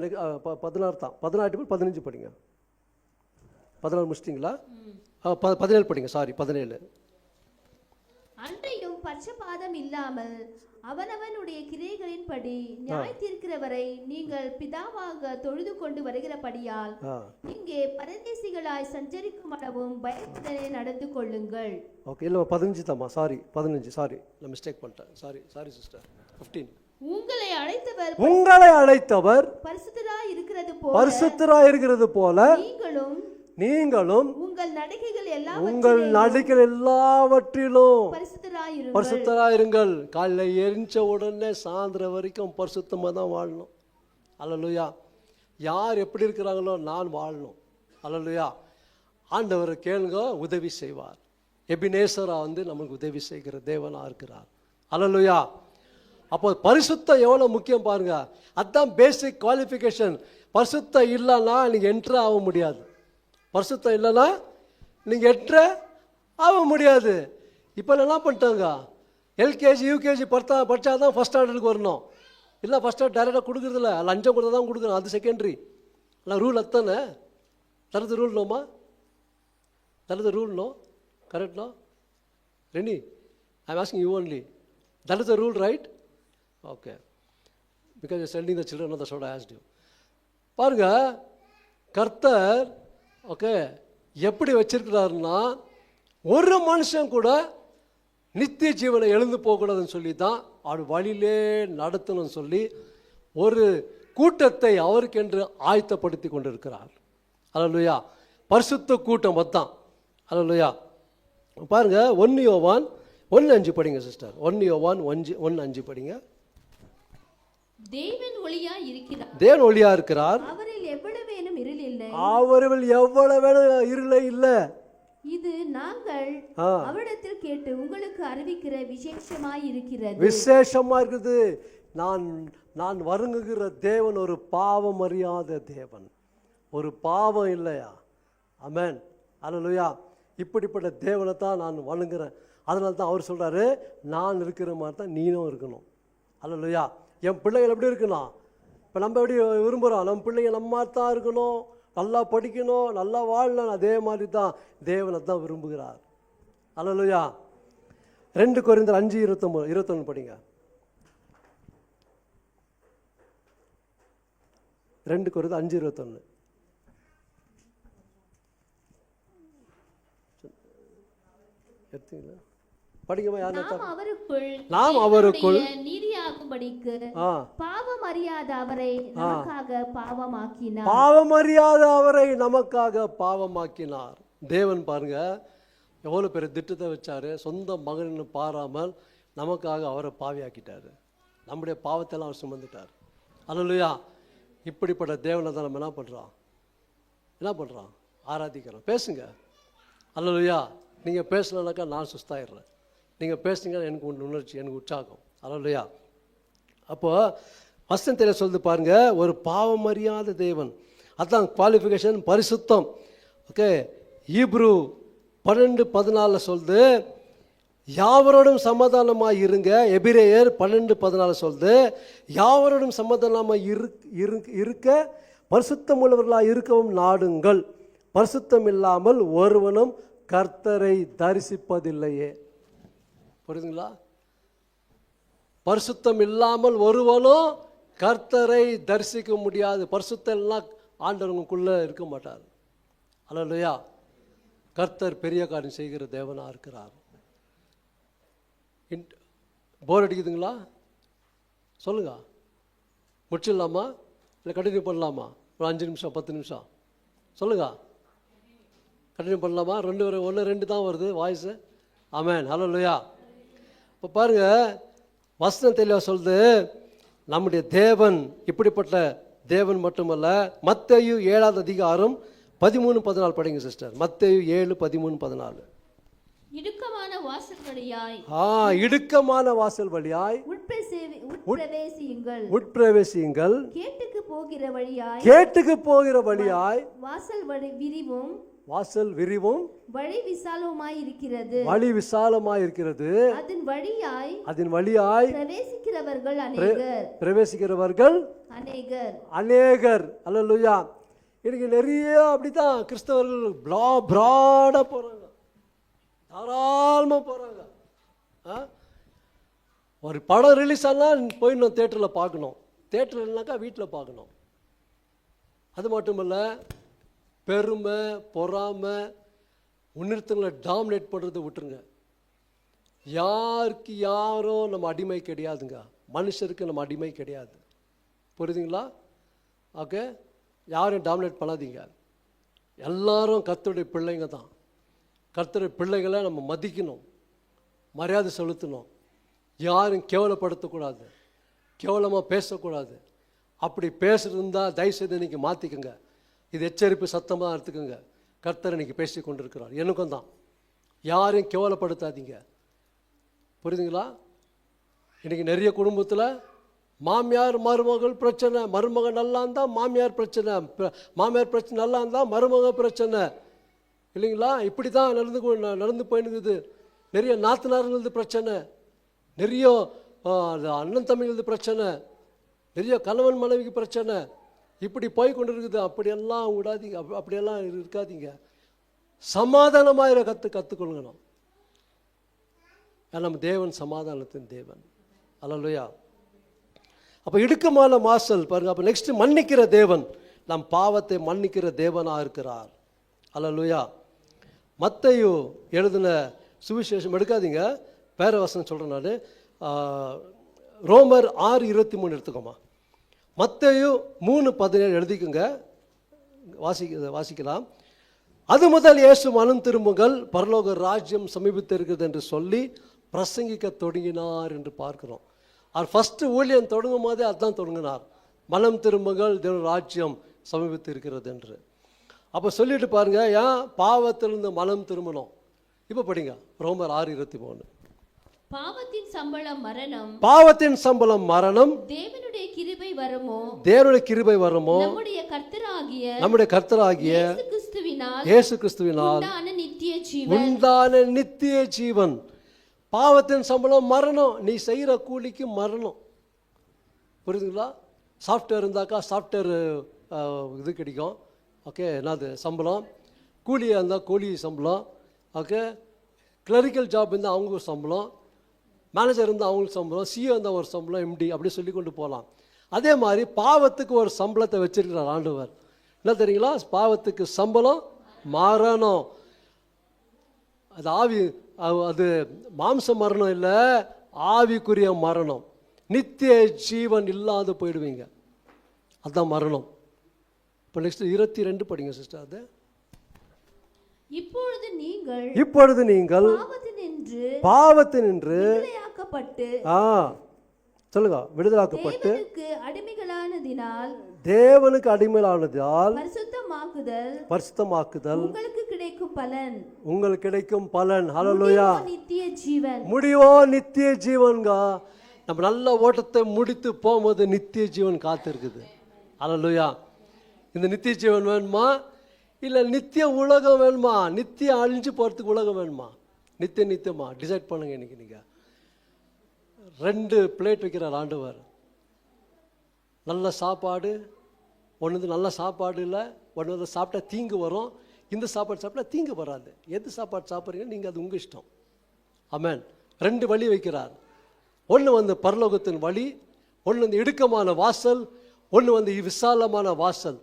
16 தான். 18-15 படிங்க. 16 முடிச்சிட்டிங்களா? 17 படிங்க. சாரி, 17. அன்றையும் பட்சபாதம் இல்லாமல் அவனவனுடைய கிரியைகளின்படி நியாய தீர்க்கிறவரை நீங்கள் பிதாவாக தொழுது கொண்டு வருகிறபடியால் இங்கே பரதேசிகளாய் சஞ்சரிக்கும் அளவும் பயத்துடனே நடந்து கொள்ளுங்கள். ஓகே, இல்லை 15 தாம்மா, சாரி 15, சாரி நான் மிஸ்டேக் பண்ணிட்டேன், சாரி சிஸ்டர். 15 உங்களை அழைத்தவர் பரிசுத்தராய் இருக்கிறது போல நீங்களும் உங்கள் நடிகைகள் எல்லாவற்றிலும் பரிசுத்தராய் இருங்கள். காலைல எரிஞ்ச உடனே சாயந்தரம் வரைக்கும் பரிசுத்தமாக தான் வாழணும். அல்லேலூயா. யார் எப்படி இருக்கிறாங்களோ நான் வாழணும். அல்லேலூயா. ஆண்டவரை கேளுங்க, உதவி செய்வார். எபினேசரா நமக்கு உதவி செய்கிற தேவனா இருக்கிறார். அல்லேலூயா. அப்போ பரிசுத்தம் எவ்வளோ முக்கியம் பாருங்க. அதுதான் பேசிக் குவாலிஃபிகேஷன். பரிசுத்தம் இல்லைன்னா நீங்கள் என்ட்ரு ஆக முடியாது. பரிசுத்தம் இல்லைன்னா நீங்கள் என்ட்ரு ஆக முடியாது. இப்போ என்ன பண்ணிட்டாங்க, எல்கேஜி யூகேஜி படித்தா தான் ஃபஸ்ட் ஸ்டாண்டர்டுக்கு வரணும். இல்லை ஃபஸ்ட் ஸ்டாண்டர்ட் டைரெக்டாக கொடுக்குறதில்ல, லஞ்சம் கொடுத்தா தான் கொடுக்குறோம், அது செகண்டரி. இல்லை ரூல் அத்தானே. தரது ரூல் நோமா, தரது rule no, correct no Reni, I am asking you only. That is the rule, right? Okay, because you sending the children, that's what I asked you. பாருங்க, கர்த்தர் ஓகே எப்படி வச்சிருக்கிறாருன்னா, ஒரு மனுஷன் கூட நித்திய ஜீவனை எழுந்து போகக்கூடாதுன்னு சொல்லி தான் அவர் வழியிலே நடத்தணும்னு சொல்லி ஒரு கூட்டத்தை அவருக்கென்று ஆயத்தப்படுத்தி கொண்டிருக்கிறார். அல்லேலூயா. பரிசுத்த கூட்டம் தான். அல்லேலூயா. பாருங்க, 1 யோவான் 1:5 படிங்க சிஸ்டர். 1 யோவான் 1:5 படிங்க. தேவன் ஒளியா இருக்கிறார், அவரில் எவ்வளவேனும் இருள் இல்லை. அவரில் எவ்வளவேனும் இருளே இல்லை. இது நாங்கள் அவரிடத்தில் கேட்டு உங்களுக்கு அறிவிக்கிற விசேஷமாய் இருக்குது. நான் வணங்குகிற தேவன் ஒரு பாவம் அறியாத தேவன், ஒரு பாவம் இல்லையா? ஆமென். அல்லேலூயா. இப்படிப்பட்ட தேவனை தான் நான் வணங்குறேன். அதனால தான் அவர் சொல்றாரு, நான் இருக்கிற மாதிரி தான் நீனும் இருக்கணும். அல்லேலூயா. என் பிள்ளைகள் எப்படி இருக்கணும்? இப்போ நம்ம எப்படி விரும்புகிறோம், நம்ம பிள்ளைங்க நம்ம தான் இருக்கணும், நல்லா படிக்கணும், நல்லா வாழணும். அதே மாதிரி தான் தேவனை தான் விரும்புகிறார். அல்லேலூயா. 2 கொரிந்தியர் 5:21 படிங்க. 2 கொரிந்தியர் 5:21 எடுத்தீங்களா? படிக்கமா? நாம் அவருக்குள் நீதியாகும்படிக்கு பாவம் அறியாத அவரை நமக்காக பாவமாக்கினார். தேவன் பாருங்க எவ்வளோ பெரிய திட்டத்தை வச்சாரு. சொந்த மகன்னு பாராமல் நமக்காக அவரை பாவியாக்கிட்டாரு. நம்முடைய பாவத்தெல்லாம் அவர் சுமந்துட்டார். அல்லேலூயா. இப்படிப்பட்ட தேவனை தான் நம்ம என்ன பண்ணுறோம்? ஆராதிக்கிறோம். பேசுங்க. அல்லேலூயா. நீங்கள் பேசலனாக்கா நான் சுஸ்தாயிடுறேன். நீங்கள் பேசுனீங்கன்னா எனக்கு உணர்ச்சி, எனக்கு உற்சாகம். அல்லேலூயா. அப்போது வசனத்தில் சொல்லுது பாருங்க, ஒரு பாவம் அறியாத தேவன். அதுதான் குவாலிஃபிகேஷன், பரிசுத்தம். ஓகே, ஹீப்ரு 12:14 சொல்லுது, யாவரோடும் சமாதானமாக இருங்க. எபிரேயர் 12:14 சொல்லுது, யாவரோடும் சமாதானமாக இருக்க பரிசுத்தம் உள்ளவர்களாக இருக்கவும் நாடுங்கள். பரிசுத்தம் இல்லாமல் ஒருவனும் கர்த்தரை தரிசிப்பதில்லையே. புரியுதுங்களா? பரிசுத்தம் இல்லாமல் ஒருவனும் கர்த்தரை தரிசிக்க முடியாது. பரிசுத்தம் எல்லாம் ஆண்டவனுக்குள்ளே இருக்க மாட்டார். அல்லேலூயா. கர்த்தர் பெரிய காரியம் செய்கிற தேவனாக இருக்கிறார். போர் அடிக்குதுங்களா? சொல்லுங்க, முடிச்சிடலாமா இல்லை கண்டினியூ பண்ணலாமா? ஒரு 5 நிமிஷம் 10 நிமிஷம் சொல்லுங்க. கண்டினியூ பண்ணலாமா? 1-2 தான் வருது வாய்ஸு. ஆமென். அல்லேலூயா. இப்போ பாருங்க, வசனம் தெளிவாக சொல்லுது, நம்முடைய தேவன் இப்படிப்பட்ட தேவன் மட்டுமல்ல. மத்தேயு 7:13-14 படிங்க சிஸ்டர். மத்தேயு 7:13-14. இடுக்கமான வாசல் வழியாய் உட்பிரவேசியுங்கள். கேட்டுக்கு போகிற வழியாய் வாசல் விரிவும் வழி விசாலமாய் இருக்கிறது. அதன் வழியாய் பிரவேசிக்கிறவர்கள் அநேகர். அல்லேலூயா. இன்னைக்கு நிறைய அப்படிதான் கிறிஸ்தவர்கள் பிராடா போறாங்க, தாராளமா போறாங்க. ஒரு படம் ரிலீஸ் ஆனால் போயிடணும், தேட்டரில் பார்க்கணும். தேட்டர் இல்லைனாக்கா வீட்டில் பார்க்கணும். அது மட்டும் இல்லை, பெருமை, பொறாமை, முன்னிறுத்தங்களை டாமினேட் பண்ணுறதை விட்டுருங்க. யாருக்கு யாரும் நம்ம அடிமை கிடையாதுங்க. மனுஷருக்கு நம்ம அடிமை கிடையாது. புரியுதுங்களா? ஓகே, யாரும் டாமினேட் பண்ணாதீங்க. எல்லாரும் கர்த்தருடைய பிள்ளைங்க தான். கர்த்தருடைய பிள்ளைகளை நம்ம மதிக்கணும், மரியாதை செலுத்தணும். யாரும் கேவலப்படுத்தக்கூடாது, கேவலமாக பேசக்கூடாது. அப்படி பேசுகிறதா தயவுசெய்து இன்றைக்கி மாற்றிக்கோங்க. இது எச்சரிப்பு சத்தமாக எடுத்துக்கோங்க. கர்த்தர் இன்றைக்கி பேசி கொண்டிருக்கிறார், எனக்கும் தான். யாரையும் கேவலப்படுத்தாதீங்க. புரியுதுங்களா? இன்றைக்கி நிறைய குடும்பத்தில் மாமியார் மருமகள் பிரச்சனை, மருமகன் நல்லா இருந்தால் மாமியார் பிரச்சனை, மாமியார் பிரச்சனை நல்லா இருந்தால் மருமக பிரச்சனை, இல்லைங்களா? இப்படி தான் நடந்து போயினுக்குது. நிறைய நாத்தனார்களது பிரச்சனை, நிறைய அண்ணன் தம்பிகளது பிரச்சனை, நிறைய கணவன் மனைவிக்கு பிரச்சனை, இப்படி போய் கொண்டு இருக்குது. அப்படியெல்லாம் விடாதீங்க, அப்படியெல்லாம் இருக்காதீங்க. சமாதானமாக கற்றுக்கொள்ளணும். நம்ம தேவன் சமாதானத்தின் தேவன். அல்லேலூயா. அப்போ இடுக்கமான மாசல் பாருங்க. அப்போ நெக்ஸ்ட் மன்னிக்கிற தேவன், நம் பாவத்தை மன்னிக்கிற தேவனாக இருக்கிறார். அல்லேலூயா. மத்தேயு எழுதின சுவிசேஷம் எடுக்காதீங்க, வேற வசனம் சொல்கிறேன் நான். ரோமர் 6:23 எடுத்துக்கோமா. மத்தேயு 3:17 எழுதிக்குங்க, வாசிக்கலாம். அது முதல் இயேசு மனம் திரும்புங்கள், பரலோக ராஜ்யம் சமீபித்திருக்கிறது என்று சொல்லி பிரசங்கிக்க தொடங்கினார் என்று பார்க்கிறோம். அவர் ஃபஸ்ட்டு ஊழியம் தொடங்கும் போதே அதுதான் தொடங்கினார், மனம் திரும்புங்கள், தேவ ராஜ்யம் சமீபித்து இருக்கிறது என்று. அப்போ சொல்லிட்டு பாருங்க, ஏன் பாவத்திலிருந்து மனம் திரும்பணும். இப்போ படிங்க ரோமர் 6:23. பாவத்தின் சம்பளம் மரணம், பாவத்தின் சம்பளம் மரணம், தேவனுடைய கிருபை வருமோ, தேவனுடைய கிருபை வருமோ, நம்முடைய கர்த்தராகிய இயேசு கிறிஸ்துவினால் உண்டான நித்திய ஜீவன். பாவத்தின் சம்பளம் மரணம், நீ செய்கிற கூலிக்கு மரணம். புரியுதுங்களா? சாஃப்ட்வேர் இருந்தாக்கா சாஃப்ட்வேர் இது கிடைக்கும், ஓகே, என்னது சம்பளம். கூலியாக இருந்தால் கூலி சம்பளம், ஓகே. கிளரிக்கல் ஜாப் இருந்தால் அவங்க ஒரு சம்பளம், மேனேஜர் இருந்தால் அவங்களுக்கு சம்பளம், சிஏ இருந்தால் ஒரு சம்பளம், எம்டி, அப்படி சொல்லி கொண்டு போகலாம். அதே மாதிரி பாவத்துக்கு ஒரு சம்பளத்தை வச்சிருக்கிறார் ஆண்டவர். என்ன தெரியுங்களா? பாவத்துக்கு சம்பளம் மரணம். அது ஆவி, அது மாம்ச மரணம் இல்லை, ஆவிக்குரிய மரணம். நித்திய ஜீவன் இல்லாத போயிடுவீங்க, அதுதான் மரணம். இப்போ நெக்ஸ்ட் 22 படிங்க சிஸ்டர். அது இப்பொழுது நீங்கள் பாவத்தினின்று சொல்லுங்க விடுதலாக்கப்பட்டு தேவனுக்கு அடிமையானதால் பரிசுத்தமாக்குதல் உங்களுக்கு கிடைக்கும் பலன். ஹல்லேலூயா. முடிவோ நித்திய ஜீவன்க. நம்ம நல்ல ஓட்டத்தை முடித்து போகும்போது நித்திய ஜீவன் காத்து இருக்குது. ஹல்லேலூயா. இந்த நித்திய ஜீவன் வேணுமா, இல்லை நித்திய உலகம் வேணுமா? நித்திய அழிஞ்சு போகிறதுக்கு உலகம் வேணுமா, நித்தியமா? டிசைட் பண்ணுங்க. இன்னைக்கு நீங்கள் 2 பிளேட் வைக்கிறார் ஆண்டவர். நல்ல சாப்பாடு, ஒன்று நல்ல சாப்பாடு இல்லை, ஒன்று சாப்பிட்டா தீங்கு வரும். இந்த சாப்பாடு சாப்பிட்டா தீங்கு வராது. எது சாப்பாடு சாப்பிட்றீங்க நீங்கள், அது உங்கள் இஷ்டம். ஆமென். 2 வழி வைக்கிறார். ஒன்று பரலோகத்தின் வழி, ஒன்று இடுக்கமான வாசல், ஒன்று விசாலமான வாசல்.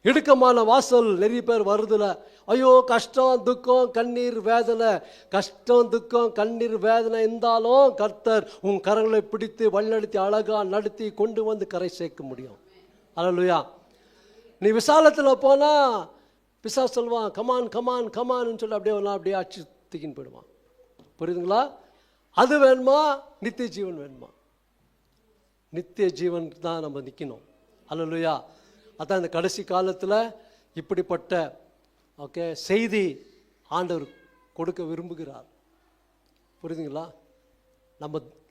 இடுக்கமான வாசல் நிறைய பேர் வருதுல, ஐயோ கஷ்டம் துக்கம் கண்ணீர் வேதனை, கஷ்டம் துக்கம் கண்ணீர் வேதனை இருந்தாலும் கர்த்தர் உன் கரங்களை பிடித்து வழிநடத்தி அழகா நடத்தி கொண்டு வந்து கரை சேர்க்க முடியும். அல்லேலூயா. நீ விசாலத்தில் போனால் பிசாசு சொல்லுவான், கமான் கமான் கமான்னு சொல்லி அப்படியே அடிச்சு தூக்கின்னு போயிடுவான். புரியுதுங்களா? அது வேணுமா, நித்திய ஜீவன் வேணுமா? நித்திய ஜீவன் தான் நம்ம நிற்கணும். அல்லேலூயா. அதான் இந்த கடைசி காலத்தில் இப்படிப்பட்ட செய்தி ஆண்டவர் கொடுக்க விரும்புகிறார். புரியுதுங்களா?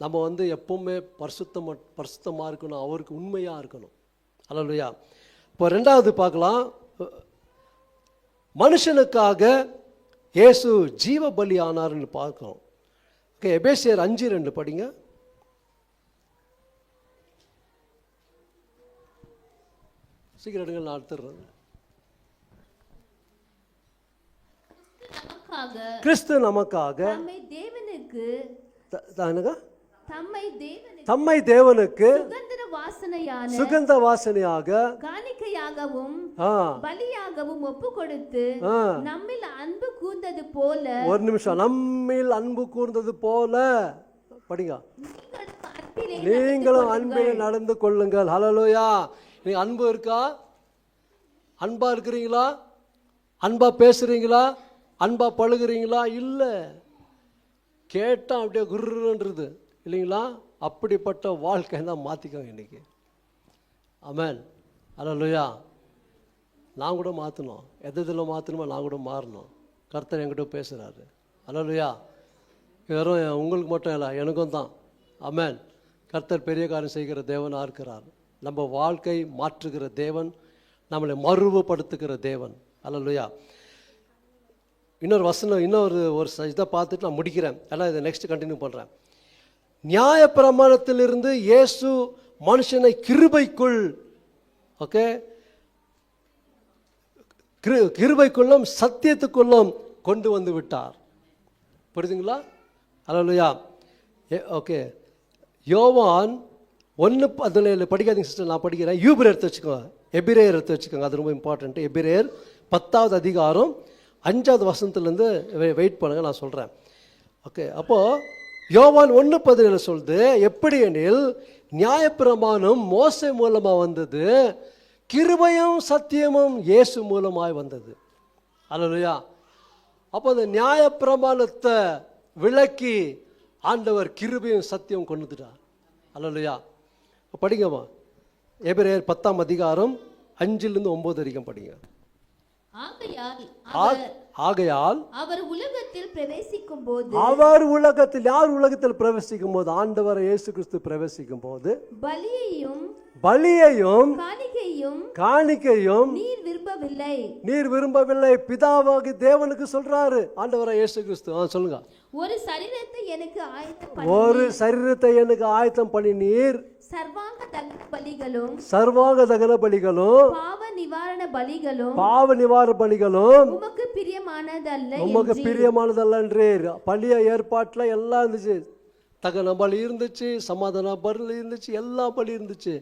நம்ம எப்பவுமே பரிசுத்தமாக இருக்கணும், அவருக்கு உண்மையாக இருக்கணும். அல்லேலூயா. இப்போ 2வது பார்க்கலாம், மனுஷனுக்காக இயேசு ஜீவ பலி ஆனார்னு பார்க்கிறோம். எபேசியர் 5:2 படிங்க. சீக்கிரம் எடுங்க, நான் எடுத்துடுறேன். கிறிஸ்து நமக்காக என்னங்க? தம்மை தம்மை தேவனுக்கு சுகந்திர வாசனையான சுகந்த வாசனையாக காணிக்கையாகவும் ஆ, பலியாகவும் ஒப்பு கொடுத்து ஆ. நம்மில் அன்பு கூர்ந்தது போல ஒரு நிமிஷம். நம்மில் அன்பு கூர்ந்தது போல படிங்க. நீங்களும் அன்பில் நடந்து கொள்ளுங்கள். ஹல்லேலூயா. நீங்க அன்பு இருக்கா? அன்பா இருக்கிறீங்களா? அன்பா பேசுறீங்களா? அன்பா பழகுறீங்களா? இல்லை. கேட்டால் அப்படியே குருன்றது இல்லைங்களா? அப்படிப்பட்ட வாழ்க்கை தான் மாற்றிக்கோங்க இன்னைக்கு. ஆமென். ஹல்லேலூயா. நான் கூட மாற்றணும். எதில் மாற்றணுமோ நான் கூட மாறணும். கர்த்தர் என்கிட்ட பேசுகிறாரு. ஹல்லேலூயா. வெறும் உங்களுக்கு மட்டும் இல்லை, எனக்கும் தான். ஆமென். கர்த்தர் பெரிய காரியம் செய்கிற தேவனாக இருக்கிறார். நம்ம வாழ்க்கை மாற்றுகிற தேவன், நம்மளை மறுவப்படுத்துகிற தேவன். ஹல்லேலூயா. இன்னொரு வசனம், இன்னொரு இதை பார்த்துட்டு நான் முடிக்கிறேன். எல்லாம் இதை நெக்ஸ்ட் கண்டினியூ பண்ணுறேன். நியாயப்பிரமாணத்திலிருந்து இயேசு மனுஷனை கிருபைக்குள், ஓகே, கிருபைக்குள்ளும் சத்தியத்துக்குள்ளும் கொண்டு வந்து விட்டார். புரியுதுங்களா? ஹல்லேலூயா. ஓகே. யோவான் 1:17 படிக்காதீங்க சிஸ்டர், நான் படிக்கிறேன். யூபிரேயர் எடுத்து வச்சுக்கோங்க, எபிரேயர் எடுத்து வச்சுக்கோங்க, அது ரொம்ப இம்பார்ட்டன்ட். எபிரேயர் 10வது அதிகாரம் 5வது வசனத்துலேருந்து வெயிட் பண்ணுங்க, நான் சொல்கிறேன். ஓகே. அப்போது யோவான் 1:17 சொல்லுது, எப்படி எனில் நியாயப்பிரமாணம் மோசே மூலமாக வந்தது, கிருபையும் சத்தியமும் இயேசு மூலமாய் வந்தது. ஹல்லேலூயா. அப்போ அந்த நியாயப்பிரமாணத்தை விளக்கி ஆண்டவர் கிருபையும் சத்தியம் கொண்டு வந்துட்டார். ஹல்லேலூயா. படிங்கம்மா. எபிரேயர் 10ஆம் அதிகாரம் 5லிருந்து 9 வரைக்கும் படிங்க. ஆகையால் அவர் உலகத்தில் பிரவேசிக்கும் போது, அவர் உலகத்தில், யார் உலகத்தில் பிரவேசிக்கும் போது? ஆண்டவர் இயேசு கிறிஸ்து பிரவேசிக்கும் போது பலியையும் காணிக்கையும் நீர் விரும்பவில்லை, பிதாவாகி தேவனுக்கு சொல்றாரு ஆண்டவர் இயேசு கிறிஸ்து. சொல்லுங்க. ஒரு சரீரத்தை எனக்கு ஆயத்தம் பண்ணி நீர் சர்வாங்க தகன பலிகளும் பாவ நிவாரண பலிகளும் உமக்கு பிரியமானதல்ல என்றீர். பலிய ஏற்பாட்டுல எல்லாம் இருந்துச்சு. தகன பலி இருந்துச்சு, சமாதான பலி இருந்துச்சு, எல்லா பலி இருந்துச்சு.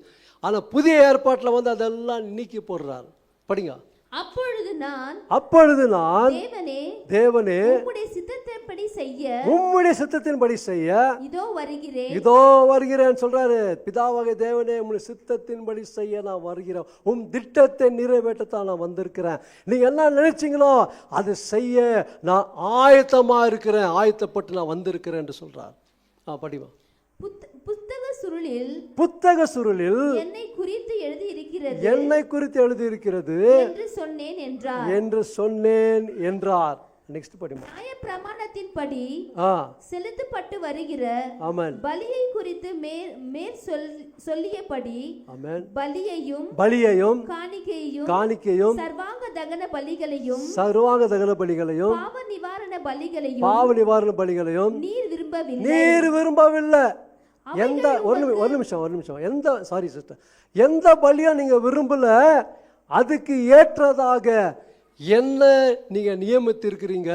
ஆனா புதிய ஏற்பாட்டில் வந்து அதெல்லாம் நீக்கி போடுறார். படிங்க. அப்பொழுது நான் தேவனே உம்முடைய சித்தத்தின்படி செய்ய இதோ வருகிறேன் சொல்றாரு. பிதாவாகிய தேவனே, உம்முடைய சித்தத்தின்படி செய்ய நான் வருகிறேன். உம் திட்டத்தை நிறைவேற்றத்தான் நான் வந்திருக்கிறேன். நீங்க என்ன நினைச்சீங்களோ அது செய்ய நான் ஆயத்தமா இருக்கிறேன், ஆயத்தப்பட்டு நான் வந்திருக்கிறேன் என்று சொல்றார். படிமா. புத்தக சுருளில் என்னை குறித்து எழுதி இருக்கிறது என்று சொன்னேன் என்றார். நெக்ஸ்ட் படிமா. நியாயப்பிரமாணத்தின்படி செலுத்தப்பட்டு வருகிற பலியை குறித்து மேற் சொல்லியபடி பலியையும் காணிக்கையும் சர்வாங்க தகன பலிகளையும் பாவ நிவாரண பலிகளையும் நீர் விரும்பவில்லை. எந்த ஒரு நிமிஷம் எந்த பலியும் நீங்க விரும்பல, அதுக்கு ஏற்றதாக என்ன நீங்க நியமித்திருக்கிறீங்க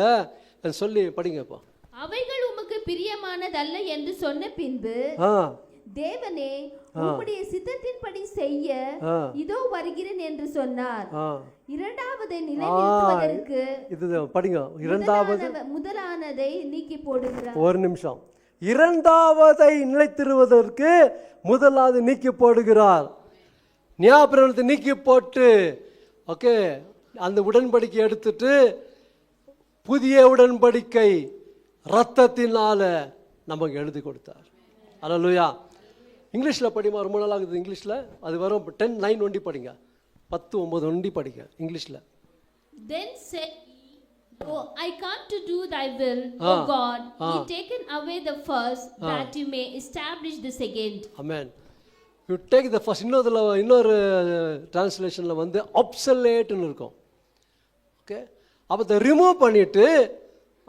சொல்லி படிங்கப்பா. அவைகள் உமக்கு பிரியமானதல்ல என்று சொன்ன பின்பு தேவனே உம்முடைய சித்தத்தின்படி செய்ய இதோ வருகிறேன் என்று சொன்னார். இரண்டாவதை நிலைநிறுத்துவதற்கு இது படிங்க. முதலானதை நீக்கி போடுகிறார். ஒரு நிமிஷம். இரண்டாவதை நிலைத்திருவதற்கு முதலாவது நீக்கி போடுகிறார். நியாயப்பிரமாணத்தை நீக்கி போட்டு, ஓகே, அந்த உடன்படிக்கை எடுத்துட்டு புதிய உடன்படிக்கை ரத்தத்தினால நமக்கு எழுதி கொடுத்தார். அல்லேலூயா. இங்கிலீஷில் படிமா, ரொம்ப நாள் ஆகுது இங்கிலீஷில். அது வரும் 10:9 ஒண்டி படிங்க, 10:9 ஒண்டி படிங்க இங்கிலீஷில். Then said he, Oh, I come to do thy will, O God. He taken away the first, that you may establish the second. Amen. You take the first. இன்னொரு டிரான்ஸ்லேஷனில் வந்து obsoleteன்னு இருக்கும். ஓகே. அப்போ அதை ரிமூவ் பண்ணிட்டு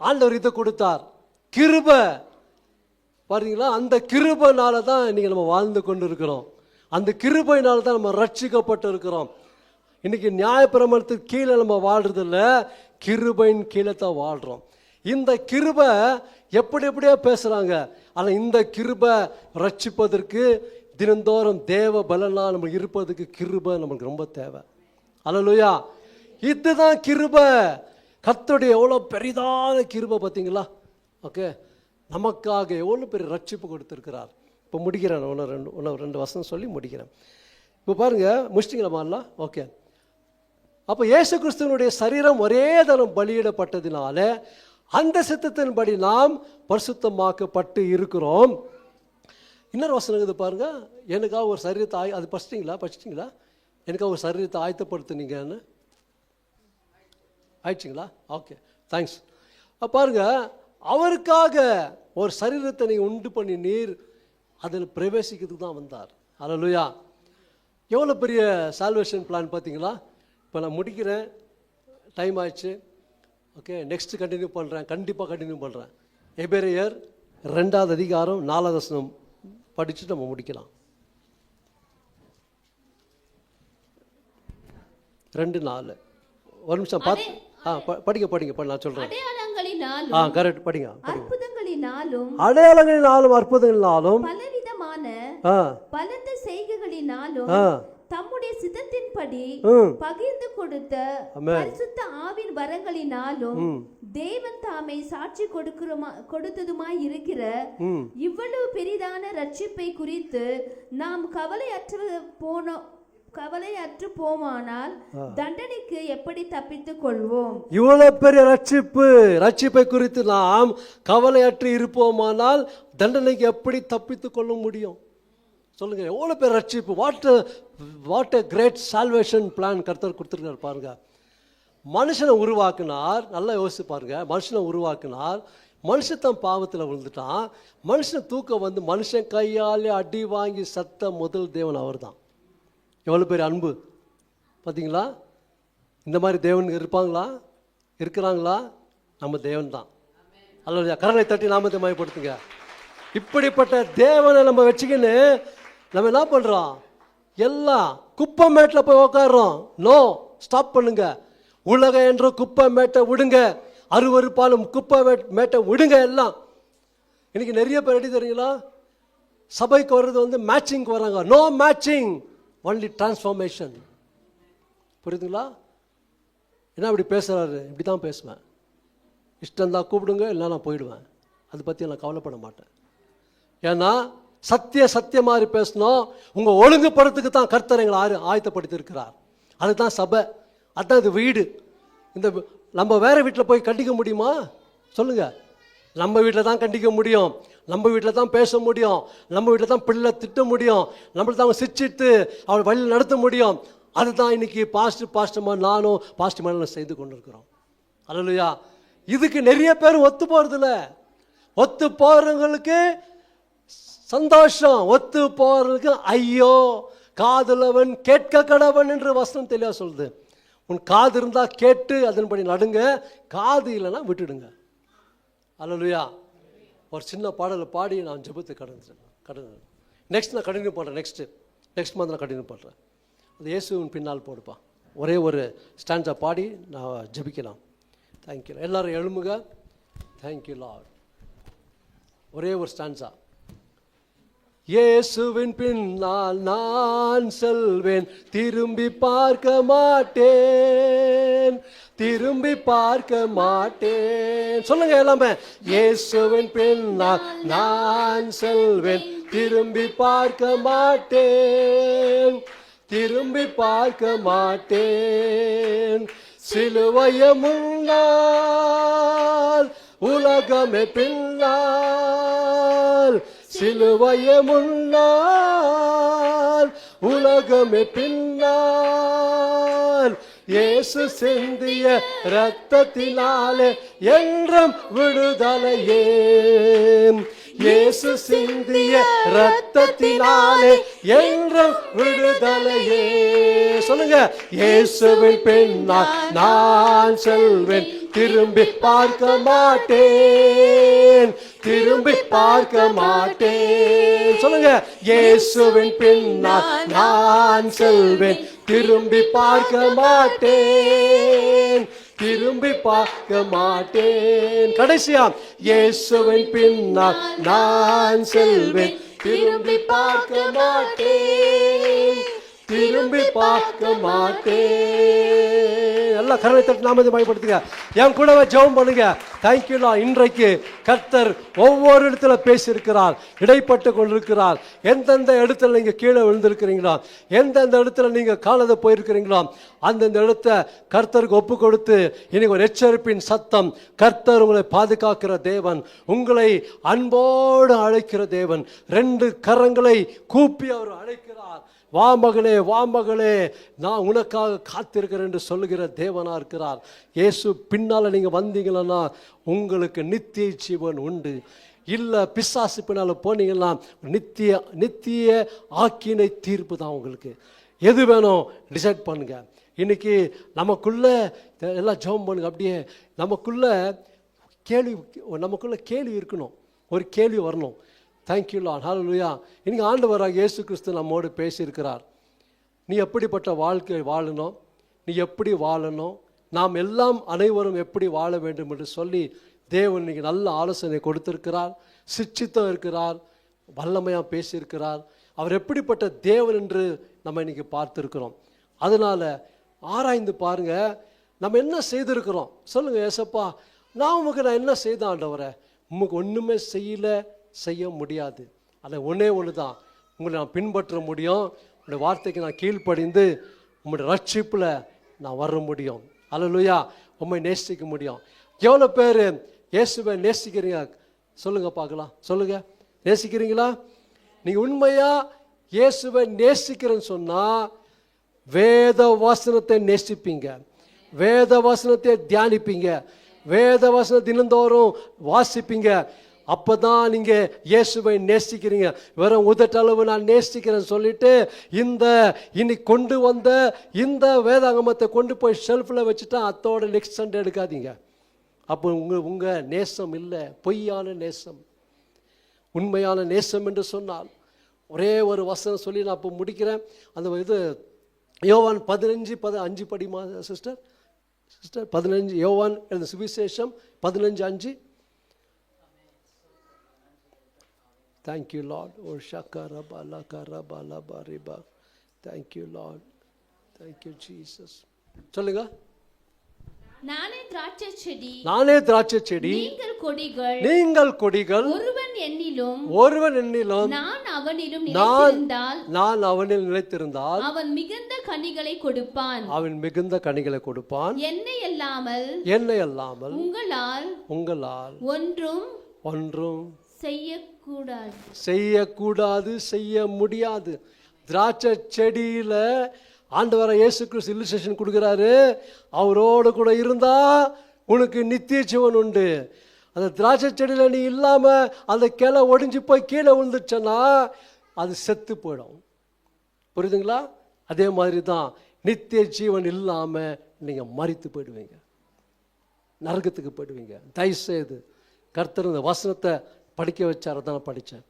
ஆண்டவர் இதை கொடுத்தார். கிருபை பாருங்களா, அந்த கிருபைனால தான் இன்னைக்கு நம்ம வாழ்ந்து கொண்டு இருக்கிறோம். அந்த கிருபையினால தான் நம்ம ரட்சிக்கப்பட்டு இருக்கிறோம். இன்னைக்கு நியாயப்பிரமாணத்துக்கு கீழே நம்ம வாழ்றதில்ல, கிருபையின் கீழே தான் வாழ்கிறோம். இந்த கிருபை எப்படியோ பேசுகிறாங்க. ஆனால் இந்த கிருபை ரட்சிப்பதற்கு தினந்தோறும் தேவ பலனா நம்ம இருப்பதுக்கு கிருபை நமக்கு ரொம்ப தேவை. அல்லேலூயா. இதுதான் கிருபை. கர்த்தருடைய எவ்வளோ பெரிதான கிருபை பார்த்தீங்களா? ஓகே, நமக்காக எவ்வளோ பெரிய ரட்சிப்பு கொடுத்துருக்கிறார். இப்போ முடிக்கிறேன், ஒன்று ரெண்டு வசனம் சொல்லி முடிக்கிறேன். இப்போ பாருங்கள், முடிச்சிட்டிங்களா மாதிரிலாம்? ஓகே. அப்போ இயேசு கிறிஸ்துவனுடைய சரீரம் ஒரே தரம் பலியிடப்பட்டதினால அந்த சித்தத்தின்படி நாம் பரிசுத்தமாக்கப்பட்டு இருக்கிறோம். இன்னொரு வசனம் இது பாருங்கள், எனக்காக ஒரு சரீரத்தை அது படிச்சிட்டிங்களா? எனக்காக ஒரு சரீரத்தை ஆயத்தப்படுத்துனீங்கன்னு ஆயிடுச்சிங்களா? Okay, thanks. பாருங்க, அவருக்காக ஒரு சரீரத்தை நீங்கள் உண்டு பண்ணி நீர் அதில் பிரவேசிக்கிறதுக்கு தான் வந்தார். அல்லேலூயா. எவ்வளோ பெரிய சால்வேஷன் பிளான் பார்த்தீங்களா? இப்போ நான் முடிக்கிறேன், டைம் ஆயிடுச்சு. ஓகே, நெக்ஸ்ட் கண்டினியூ பண்ணுறேன், கண்டிப்பாக கண்டினியூ பண்ணுறேன். எபிரேயர் 2வது அதிகாரம் 4வது வசனம் படிச்சுட்டு நம்ம முடிக்கலாம். 2:4. ஒரு நிமிஷம் பார்த்து படிங்க நான் சொல்றேன். அடையாளங்களினாலும் கரெக்ட், படிங்க. அற்புதங்களினாலும் அற்புதங்களினாலும் பலவிதமான பலத்த செய்கைகளினாலும் தம்முடைய சித்தத்தின்படி பகிர்ந்து கொடுத்த பரிசுத்த ஆவின் வரங்களினாலும் தேவன் தாமே சாட்சி கொடுத்ததுமாய் இருக்கிற இவ்வளவு பெரிதான ரட்சிப்பை குறித்து நாம் கவலையற்று போமானால் தண்டனைக்கு எப்படி தப்பித்துக் கொள்வோம்? இவ்வளவு பெரிய ரட்சிப்பை குறித்து நாம் கவலையற்று இருப்போமானால் தண்டனைக்கு எப்படி தப்பித்துக் கொள்ள முடியும்? சொல்லுங்க, எவ்வளவு பெரிய ரட்சிப்பு! What a great salvation plan கர்த்தர் கொடுத்துருக்காரு பாருங்க. மனுஷனை உருவாக்குனார், நல்லா யோசிச்சு பாருங்க. மனுஷனை உருவாக்குனார், மனுஷன் தன் பாவத்தில் விழுந்துட்டான். மனுஷன் தூக்க வந்து மனுஷன் கையாலே அடி வாங்கி சத்த முதல் தேவன் அவர் தான். எவ்வளோ பெரிய அன்பு பார்த்தீங்களா? இந்த மாதிரி தேவன் இருக்கிறாங்களா? நம்ம தேவன் தான். அல்ல, கரலை தட்டி நாமத்தை மயப்படுத்துங்க. இப்படிப்பட்ட தேவனை நம்ம வச்சுக்கின்னு நம்ம என்ன பண்ணுறோம்? எல்லாம் குப்பை மேட்டில் போய் உக்காடுறோம். நோ, ஸ்டாப் பண்ணுங்க. உலகம் என்ற குப்பை மேட்டை விடுங்க, அருவருப்பாலும் குப்பை மேட்டை விடுங்க. எல்லாம் இன்னைக்கு நிறைய பேர் எப்படி தெரியுங்களா? சபைக்கு வர்றது வந்து மேட்சிங்க்கு வராங்க. No matching, only transformation. புரியுதுங்களா? என்ன இப்படி பேசுகிறாரு? இப்படி தான் பேசுவேன். இஷ்டம் தான் கூப்பிடுங்க, இல்லை நான் போயிடுவேன். அதை பற்றி நான் கவலைப்பட மாட்டேன். ஏன்னா சத்திய மாதிரி பேசணும். உங்கள் ஒழுங்குபடுறதுக்கு தான் கர்த்தர் எங்களை ஆயத்தப்படுத்தி இருக்கிறார். அதுதான் சபை, அதுதான் இது வீடு. இந்த நம்ம வேற வீட்டில் போய் கண்டிக்க முடியுமா? சொல்லுங்க. நம்ம வீட்டில் தான் கண்டிக்க முடியும், நம்ம வீட்டில் தான் பேச முடியும், நம்ம வீட்டில் தான் பிள்ளை திட்ட முடியும், நம்மளை தான் அவங்க சிரிச்சிட்டு அவளை வழியில் நடத்த முடியும். அதுதான் இன்னைக்கு பாஸ்டமா நானும் பாஸ்டமாக செய்து கொண்டு இருக்கிறோம். அல்லேலூயா. இதுக்கு நிறைய பேர் ஒத்து போறதில்ல. ஒத்து போறவங்களுக்கு சந்தோஷம், ஒத்து போறதுக்கு ஐயோ. காதுலவன் கேட்க கடவன் என்று வசனம் தெளிவா சொல்லுது. உன் காது இருந்தா கேட்டு அதன்படி நடுங்க, காது இல்லைன்னா விட்டுடுங்க. அல்லேலூயா. ஒரு சின்ன பாடலை பாடி நான் ஜெபத்தை கடந்து நெக்ஸ்ட் நான் கண்டினியூ பண்ணுறேன். நெக்ஸ்ட் மந்த் நான் கண்டினியூ பண்ணுறேன். அது இயேசுவின் பின்னால் போடுப்பா. ஒரே ஒரு ஸ்டாண்ட்ஸை பாடி நான் ஜெபிக்கலாம். தேங்க்யூ. எல்லாரும் எழுமுக. Thank you Lord. ஒரே ஒரு ஸ்டாண்ட்ஸா. இயேசுவின் பின்னால் நான் செல்வேன், திரும்பி பார்க்க மாட்டேன், திரும்பி பார்க்க மாட்டேன். சொல்லுங்க எல்லாமே. இயேசுவின் பின்னால் நான் செல்வேன், திரும்பி பார்க்க மாட்டேன், திரும்பி பார்க்க மாட்டேன். சிலுவையை முன்னால், உலகமே பின்னால், சிலுவையை முன்னால், உலகமே பின்னால். இயேசு சிந்திய இரத்தத்தினாலே என்றும் விடுதலையே, இயேசு சிந்திய இரத்தத்தினாலே என்றும் விடுதலையே. சொல்லுங்க. இயேசுவின் பின்னால் நான் செல்வேன், திரும்பி பார்க்க மாட்டேன், திரும்பி பார்க்க மாட்டேன். சொல்லுங்க. இயேசுவின் பின்னால் நான் செல்வேன், திரும்பி பார்க்க மாட்டேன், திரும்பி பார்க்க மாட்டேன். கடைசியா, இயேசுவின் பின்னால் நான் செல்வேன், திரும்பி பார்க்க மாட்டேன், திரும்பி பார்க்க மாட்டேன். எல்லாம் கரவை தட்டு நாமத்தை பயன்படுத்துங்க. என் கூடவே ஜெபம் பண்ணுங்க. தேங்க்யூலா. இன்றைக்கு கர்த்தர் ஒவ்வொரு இடத்துல பேசியிருக்கிறார், இடைப்பட்டு கொண்டிருக்கிறார். எந்தெந்த இடத்துல நீங்க கீழே விழுந்திருக்கிறீங்களோ, எந்தெந்த இடத்துல நீங்க காலத்தை போயிருக்கிறீங்களோ, அந்தந்த இடத்த கர்த்தருக்கு ஒப்பு கொடுத்து இன்னைக்கு ஒரு எச்சரிப்பின் சத்தம். கர்த்தர் உங்களை பாதுகாக்கிற தேவன், உங்களை அன்போடு அழைக்கிற தேவன். 2 கரங்களை கூப்பி அவர் அழைக்கிறார். வா மகளே, வா மகளே, நான் உனக்காக காத்திருக்கிறேன் என்று சொல்லுகிற தேவனா இருக்கிறார். இயேசு பின்னால நீங்க வந்தீங்கன்னா உங்களுக்கு நித்திய ஜீவன் உண்டு. இல்லை பிசாசு பின்னால போனீங்கன்னா நித்திய ஆக்கினை தீர்ப்பு தான் உங்களுக்கு. எது வேணும் டிசைட் பண்ணுங்க. இன்னைக்கு நமக்குள்ள எல்லாம் ஜெபம் பண்ணுங்க. அப்படியே நமக்குள்ள கேள்வி இருக்கணும், ஒரு கேள்வி வரணும். Thank you Lord. ஹல்லேலூயா. இன்னைக்கு ஆண்டவராக இயேசு கிறிஸ்து நம்மோடு பேசியிருக்கிறார். நீ எப்படிப்பட்ட வாழ்க்கை வாழணும், நீ எப்படி வாழணும், நாம் எல்லாம் அனைவரும் எப்படி வாழ வேண்டும் என்று சொல்லி தேவன் இன்னைக்கு நல்ல ஆலோசனை கொடுத்திருக்கிறார். சிட்சித்தம் இருக்கிறார், வல்லமையாக பேசியிருக்கிறார். அவர் எப்படிப்பட்ட தேவன் என்று நம்ம இன்னைக்கு பார்த்துருக்கிறோம். அதனால ஆராய்ந்து பாருங்க, நம்ம என்ன செய்திருக்கிறோம். சொல்லுங்க, ஏசப்பா நான் என்ன செய்தேன் ஆண்டவரே? உமக்கு ஒன்றுமே செய்ய முடியாது. அதில் ஒன்று தான், உங்களை நான் பின்பற்ற முடியும். உங்களுடைய வார்த்தைக்கு நான் கீழ்ப்படிந்து உங்களுடைய ரட்சிப்பில் நான் வர முடியும். அல்லேலூயா. உண்மை நேசிக்க முடியும். எவ்வளோ பேர் இயேசுவை நேசிக்கிறீங்க? சொல்லுங்க பார்க்கலாம். சொல்லுங்க, நேசிக்கிறீங்களா? நீங்கள் உண்மையாக இயேசுவை நேசிக்கிறேன்னு சொன்னால் வேத வசனத்தை நேசிப்பீங்க, வேத வசனத்தை தியானிப்பீங்க, வேத வசனம் தினந்தோறும் வாசிப்பீங்க. அப்பதான் நீங்க இயேசுவை நேசிக்கிறீங்க. வெறும் உதட்டளவு நான் நேசிக்கிறேன்னு சொல்லிட்டு இன்னைக்கு கொண்டு வந்த இந்த வேதாகமத்தை கொண்டு போய் ஷெல்ஃபில் வச்சுட்டா அத்தோட நெக்ஸ்ட் சண்டே எடுக்காதீங்க. அப்போ உங்க நேசம் இல்லை, பொய்யான நேசம். உண்மையான நேசம் என்று சொன்னால் ஒரே ஒரு வசனம் சொல்லி நான் இப்போ முடிக்கிறேன். அந்த இது யோவான் 15:5 படிமா சிஸ்டர் 15. யோவான் எழுத சுவிசேஷம் 15:5. Thank you, Lord. Oh, shakarabala karabala bariba. Thank you, Lord. Thank you, Jesus. சொல்லுங்க. நானே திராட்சை செடி, நீங்கள் கொடிகள். ஒருவன் என்னிலும் நான் அவனில் நிலைத்திருந்தால் அவன் மிகுந்த கனிகளை கொடுப்பான். என்னை அல்லாமல் உங்களால் ஒன்றும் செய்யக்கூடாது, செய்ய முடியாது. திராட்சை செடியில ஆண்டவரை இயேசு கிறிஸ்து இல்லுஸ்ட்ரேஷன் கொடுக்குறாரு. அவரோடு கூட இருந்தா உனக்கு நித்திய ஜீவன் உண்டு. அந்த திராட்சை செடியில நீ இல்லாம அந்த கிளை ஒடிஞ்சு போய் கீழே விழுந்துச்சன்னா அது செத்து போயிடும். புரியுதுங்களா? அதே மாதிரி தான் நித்திய ஜீவன் இல்லாம நீங்க மரித்து போயிடுவீங்க, நரகத்துக்கு போயிடுவீங்க. தயவுசெய்து கர்த்தர் இந்த வசனத்தை படிக்க வச்சார தான் படித்தேன்.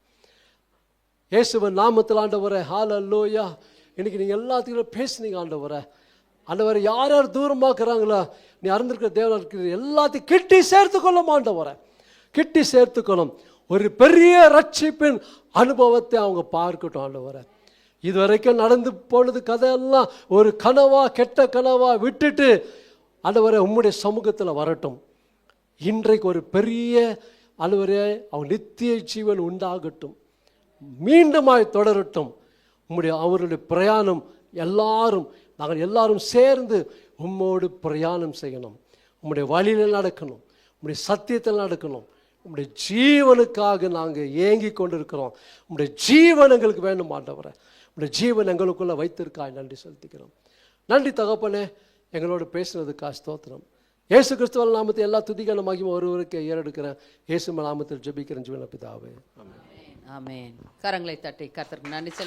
இயேசுவின் நாமத்தில் ஆண்டவரே, ஹல்லேலூயா. இன்னைக்கு நீங்கள் எல்லாத்துக்கும் பேசுனீங்க ஆண்டவரே. ஆண்டவரை யார் யார் தூரமாக்குறாங்களோ நீ அறிந்திருக்கிற தேவனாக இருக்கிற எல்லாத்தையும் கிட்டி சேர்த்துக்கொள்ளும் ஆண்டவரை, கிட்டி சேர்த்துக்கொள்ளும். ஒரு பெரிய ரட்சிப்பின் அனுபவத்தை அவங்க பார்க்கட்டும் ஆண்டவரை. இதுவரைக்கும் நடந்து போனது கதையெல்லாம் ஒரு கனவா, கெட்ட கனவா விட்டுட்டு ஆண்டவரை உம்முடைய சமூகத்தில் வரட்டும். இன்றைக்கு ஒரு பெரிய ஆண்டவரே அவன் நித்திய ஜீவன் உண்டாகட்டும், மீண்டுமாய் தொடரட்டும். அவருடைய பிரயாணம் நாங்கள் எல்லாரும் சேர்ந்து உம்மோடு பிரயாணம் செய்யணும். உம்முடைய வழியில் நடக்கணும், உம்முடைய சத்தியத்தில் நடக்கணும். உம்முடைய ஜீவனுக்காக நாங்கள் ஏங்கி கொண்டிருக்கிறோம். உம்முடைய ஜீவன் எங்களுக்கு வேண்டும் ஆண்டவரே. உம்முடைய ஜீவன் எங்களுக்குள்ளே வைத்திருக்காய் நன்றி செலுத்திக்கிறோம். நன்றி தகப்பனே, எங்களோட பேசுனதுக்காக ஸ்தோத்திரம். இயேசு கிறிஸ்துவ நாமத்தை எல்லா துதிக்கான மகிமை ஒருவருக்கு ஏறெடுக்கிறேன். இயேசு நாமத்தில் ஜெபிக்கிறேன் ஜீவன பிதாவே. ஆமென். ஆமென். கரங்களை தட்டி கர்த்தருக்கு நன்றி செலுத்தி